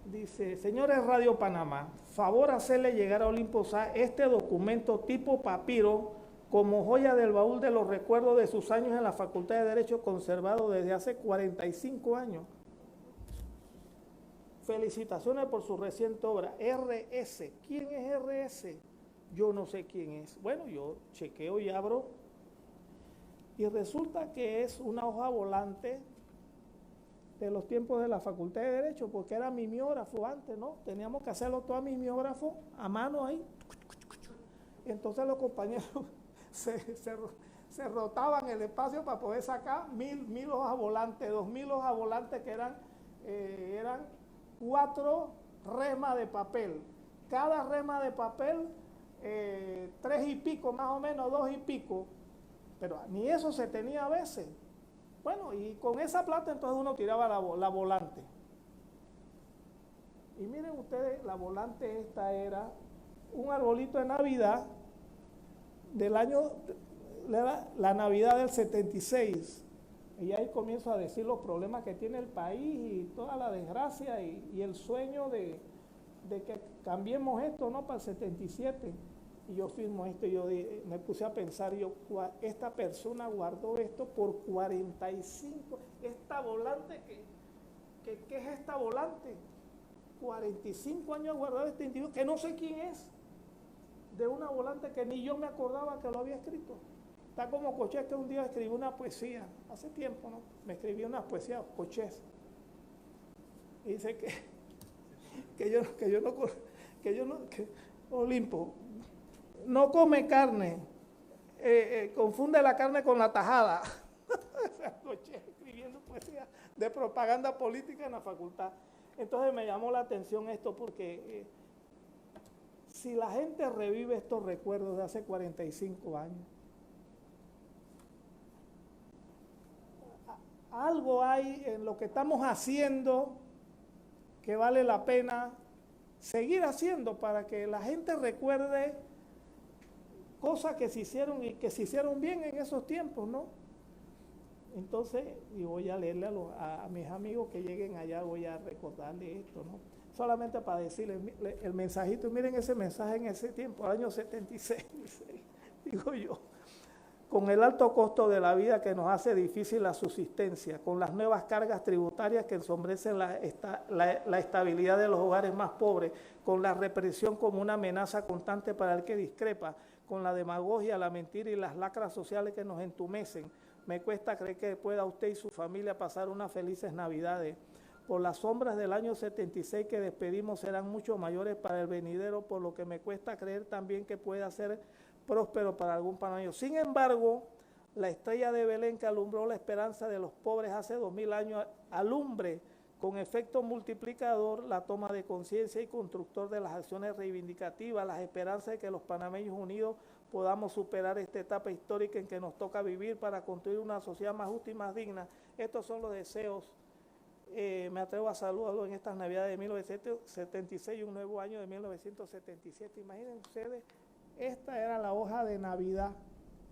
dice: señores Radio Panamá, favor hacerle llegar a Olimpo Sá este documento tipo papiro como joya del baúl de los recuerdos de sus años en la Facultad de Derecho, conservado desde hace 45 años. Felicitaciones por su reciente obra. RS. ¿Quién es RS? Yo no sé quién es. Bueno, yo chequeo y abro y resulta que es una hoja volante de los tiempos de la Facultad de Derecho, porque era mimeógrafo antes, ¿no? Teníamos que hacerlo todo a mimeógrafo, a mano ahí. Entonces los compañeros se rotaban el espacio para poder sacar 1000 hojas volantes, 2000 hojas volantes, que eran 4 remas de papel. Cada rema de papel, 3 y pico, más o menos, 2 y pico. Pero ni eso se tenía a veces. Bueno, y con esa plata entonces uno tiraba la volante. Y miren ustedes, la volante esta era un arbolito de Navidad del año, la Navidad del 76. Y ahí comienzo a decir los problemas que tiene el país y toda la desgracia y el sueño de que cambiemos esto, ¿no? Para el 77. Y yo firmo esto y yo me puse a pensar, esta persona guardó esto por 45, esta volante, ¿qué es esta volante? 45 años guardado este individuo, que no sé quién es, de una volante que ni yo me acordaba que lo había escrito. Está como Cochés, que un día escribió una poesía, hace tiempo, ¿no? Me escribió una poesía, Cochés. Y dice Olimpo no come carne, confunde la carne con la tajada. Cochés escribiendo poesía de propaganda política en la facultad. Entonces me llamó la atención esto porque si la gente revive estos recuerdos de hace 45 años, algo hay en lo que estamos haciendo que vale la pena seguir haciendo para que la gente recuerde cosas que se hicieron y que se hicieron bien en esos tiempos, ¿no? Entonces, y voy a leerle a mis amigos que lleguen allá, voy a recordarle esto, ¿no? Solamente para decirles el mensajito, miren ese mensaje en ese tiempo, año 76, digo yo. Con el alto costo de la vida que nos hace difícil la subsistencia, con las nuevas cargas tributarias que ensombrecen la estabilidad de los hogares más pobres, con la represión como una amenaza constante para el que discrepa, con la demagogia, la mentira y las lacras sociales que nos entumecen, me cuesta creer que pueda usted y su familia pasar unas felices Navidades. Por las sombras del año 76 que despedimos serán mucho mayores para el venidero, por lo que me cuesta creer también que pueda ser próspero para algún panameño. Sin embargo, la estrella de Belén que alumbró la esperanza de los pobres hace 2000 años, alumbre con efecto multiplicador la toma de conciencia y constructor de las acciones reivindicativas, las esperanzas de que los panameños unidos podamos superar esta etapa histórica en que nos toca vivir para construir una sociedad más justa y más digna. Estos son los deseos. Me atrevo a saludarlo en estas Navidades de 1976 y un nuevo año de 1977. Imaginen ustedes, esta era la hoja de Navidad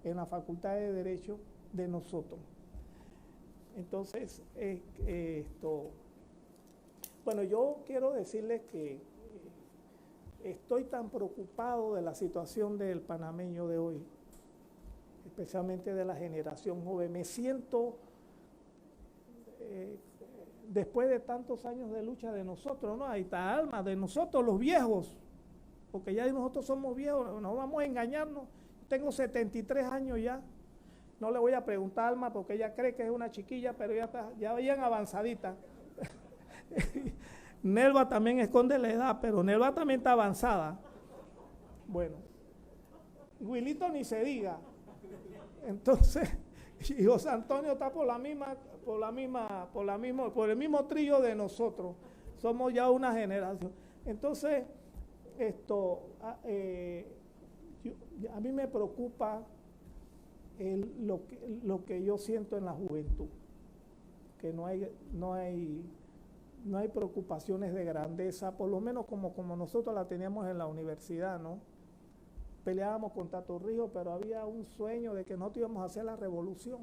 en la Facultad de Derecho de nosotros. Entonces, bueno, yo quiero decirles que estoy tan preocupado de la situación del panameño de hoy, especialmente de la generación joven. Me siento, después de tantos años de lucha de nosotros, ¿no? Ahí está Alma, de nosotros los viejos, porque ya nosotros somos viejos, no vamos a engañarnos. Tengo 73 años ya, no le voy a preguntar a Alma porque ella cree que es una chiquilla, pero ya vayan avanzadita. Nelva también esconde la edad, pero Nelva también está avanzada. Bueno, Wilito ni se diga. Entonces, y José Antonio está por el mismo trillo de nosotros. Somos ya una generación. Entonces, a mí me preocupa lo que yo siento en la juventud, que no hay preocupaciones de grandeza, por lo menos como nosotros la teníamos en la universidad, ¿no? Peleábamos contra Torrijos, pero había un sueño de que nosotros íbamos a hacer la revolución,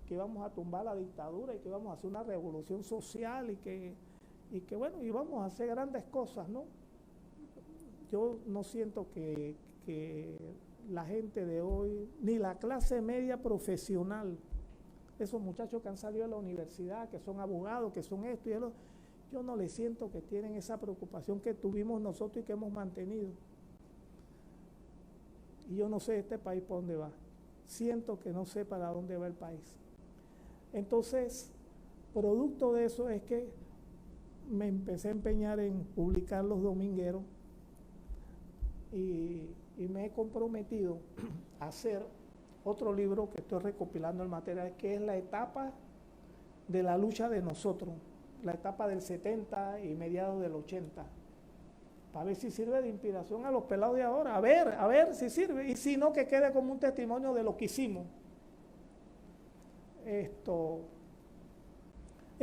que íbamos a tumbar la dictadura y que íbamos a hacer una revolución social y que bueno, íbamos a hacer grandes cosas, ¿no? Yo no siento que la gente de hoy, ni la clase media profesional, esos muchachos que han salido de la universidad, que son abogados, que son esto y lo, yo no les siento que tienen esa preocupación que tuvimos nosotros y que hemos mantenido. Y yo no sé este país para dónde va. Siento que no sé para dónde va el país. Entonces, producto de eso es que me empecé a empeñar en publicar los domingueros y me he comprometido a hacer otro libro que estoy recopilando el material, que es la etapa de la lucha de nosotros, la etapa del 70 y mediados del 80, para ver si sirve de inspiración a los pelados de ahora, a ver si sirve, y si no, que quede como un testimonio de lo que hicimos.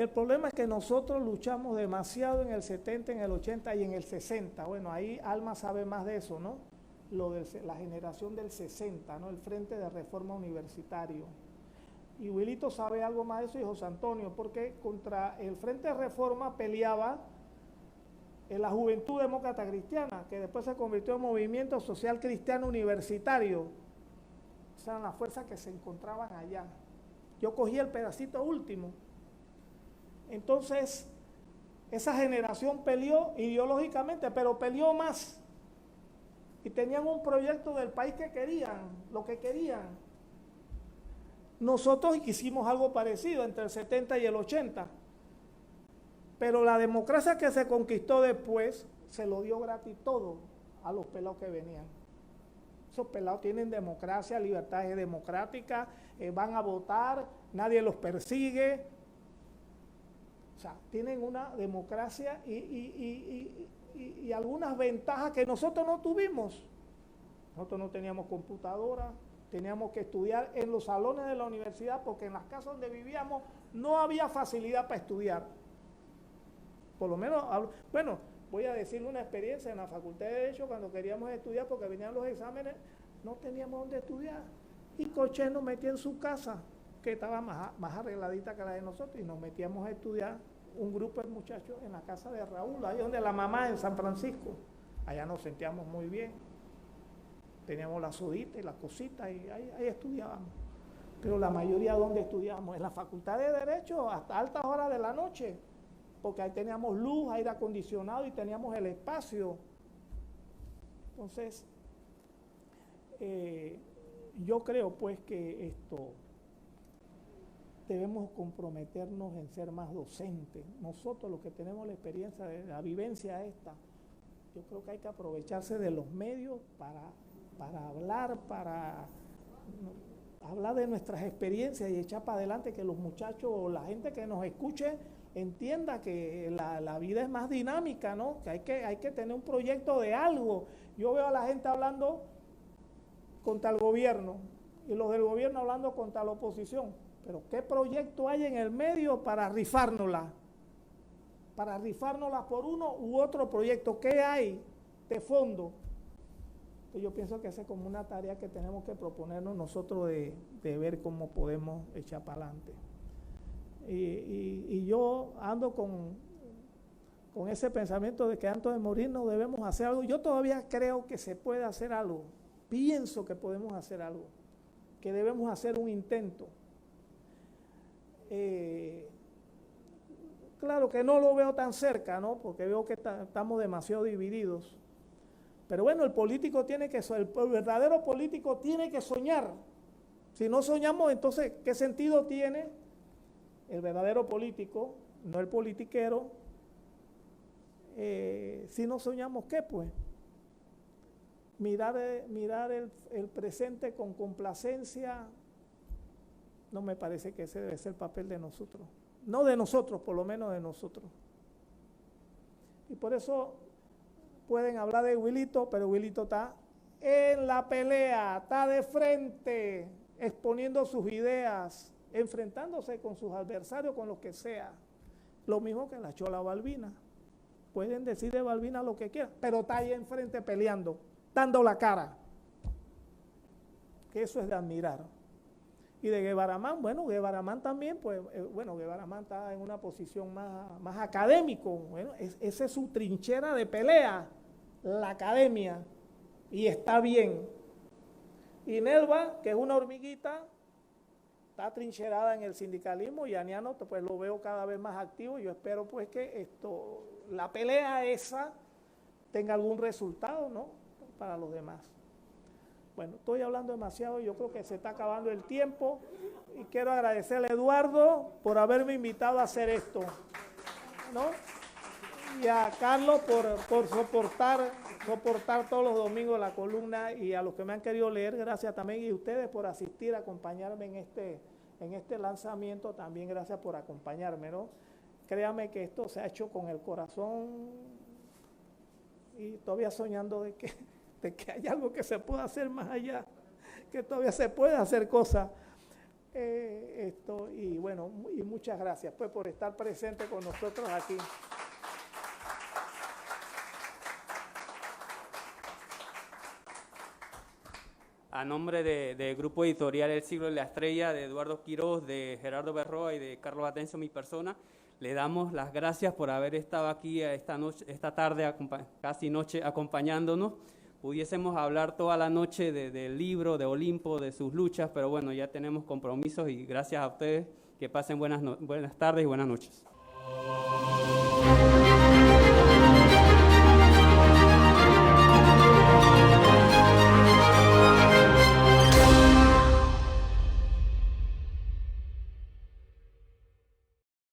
El problema es que nosotros luchamos demasiado en el 70, en el 80 y en el 60. Bueno, ahí Alma sabe más de eso, ¿no? La generación del 60, ¿no? El Frente de Reforma Universitario. Y Wilito sabe algo más de eso y José Antonio, porque contra el Frente de Reforma peleaba en la Juventud Demócrata Cristiana, que después se convirtió en Movimiento Social Cristiano Universitario. Esas eran las fuerzas que se encontraban allá. Yo cogí el pedacito último. Entonces, esa generación peleó ideológicamente, pero peleó más. Y tenían un proyecto del país que querían, lo que querían. Nosotros hicimos algo parecido entre el 70 y el 80. Pero la democracia que se conquistó después, se lo dio gratis todo a los pelados que venían. Esos pelados tienen democracia, libertades democráticas, van a votar, nadie los persigue. O sea, tienen una democracia y algunas ventajas que nosotros no tuvimos. Nosotros no teníamos computadora, teníamos que estudiar en los salones de la universidad porque en las casas donde vivíamos no había facilidad para estudiar. Por lo menos, bueno, voy a decirle una experiencia en la Facultad de Derecho cuando queríamos estudiar porque venían los exámenes, no teníamos dónde estudiar. Y Coche nos metía en su casa, que estaba más arregladita que la de nosotros, y nos metíamos a estudiar un grupo de muchachos en la casa de Raúl, ahí donde la mamá en San Francisco. Allá nos sentíamos muy bien. Teníamos la sodita y las cositas y ahí estudiábamos. Pero la mayoría, ¿dónde estudiábamos? En la Facultad de Derecho hasta altas horas de la noche, porque ahí teníamos luz, aire acondicionado y teníamos el espacio. Entonces, yo creo pues que debemos comprometernos en ser más docentes. Nosotros los que tenemos la experiencia de la vivencia esta, yo creo que hay que aprovecharse de los medios para hablar de nuestras experiencias y echar para adelante, que los muchachos o la gente que nos escuche entienda que la vida es más dinámica, ¿no? Que hay que tener un proyecto de algo. Yo veo a la gente hablando contra el gobierno y los del gobierno hablando contra la oposición. Pero ¿qué proyecto hay en el medio para rifárnosla? Para rifárnosla por uno u otro proyecto. ¿Qué hay de fondo? Yo pienso que esa es como una tarea que tenemos que proponernos nosotros de ver cómo podemos echar para adelante. Y yo ando con ese pensamiento de que antes de morirnos debemos hacer algo. Yo todavía creo que se puede hacer algo. Pienso que podemos hacer algo, que debemos hacer un intento. Claro que no lo veo tan cerca, ¿no? Porque veo que estamos demasiado divididos. Pero bueno, el político tiene que, el verdadero político tiene que soñar. Si no soñamos, entonces, ¿qué sentido tiene el verdadero político, no el politiquero? Si no soñamos, ¿qué pues? Mirar el presente con complacencia, no me parece que ese debe ser el papel de nosotros. No de nosotros, por lo menos de nosotros. Y por eso pueden hablar de Wilito, pero Wilito está en la pelea, está de frente, exponiendo sus ideas, enfrentándose con sus adversarios, con lo que sea. Lo mismo que la Chola Balbina. Pueden decir de Balbina lo que quieran, pero está ahí enfrente peleando, dando la cara. Que eso es de admirar. Y de Guevaramán, bueno, Guevaramán también, pues, Guevaramán está en una posición más académico. Bueno, esa es su trinchera de pelea, la academia, y está bien. Y Nelva, que es una hormiguita, está trincherada en el sindicalismo, y Aniano, pues lo veo cada vez más activo. Yo espero pues que la pelea esa tenga algún resultado, ¿no? Para los demás. Bueno, estoy hablando demasiado, yo creo que se está acabando el tiempo y quiero agradecerle a Eduardo por haberme invitado a hacer esto, ¿no? Y a Carlos por soportar todos los domingos la columna, y a los que me han querido leer, gracias también, y a ustedes por asistir, acompañarme en este lanzamiento, también gracias por acompañarme, ¿no? Créame que esto se ha hecho con el corazón y todavía soñando de que hay algo que se pueda hacer más allá, que todavía se puede hacer cosas. esto, y bueno, y muchas gracias pues por estar presente con nosotros aquí. A nombre del Grupo Editorial El Siglo de la Estrella, de Eduardo Quiroz, de Gerardo Berroa y de Carlos Atencio, mi persona, le damos las gracias por haber estado aquí esta tarde, casi noche, acompañándonos. Pudiésemos hablar toda la noche del libro, de Olimpo, de sus luchas, pero bueno, ya tenemos compromisos y gracias a ustedes, que pasen buenas tardes y buenas noches.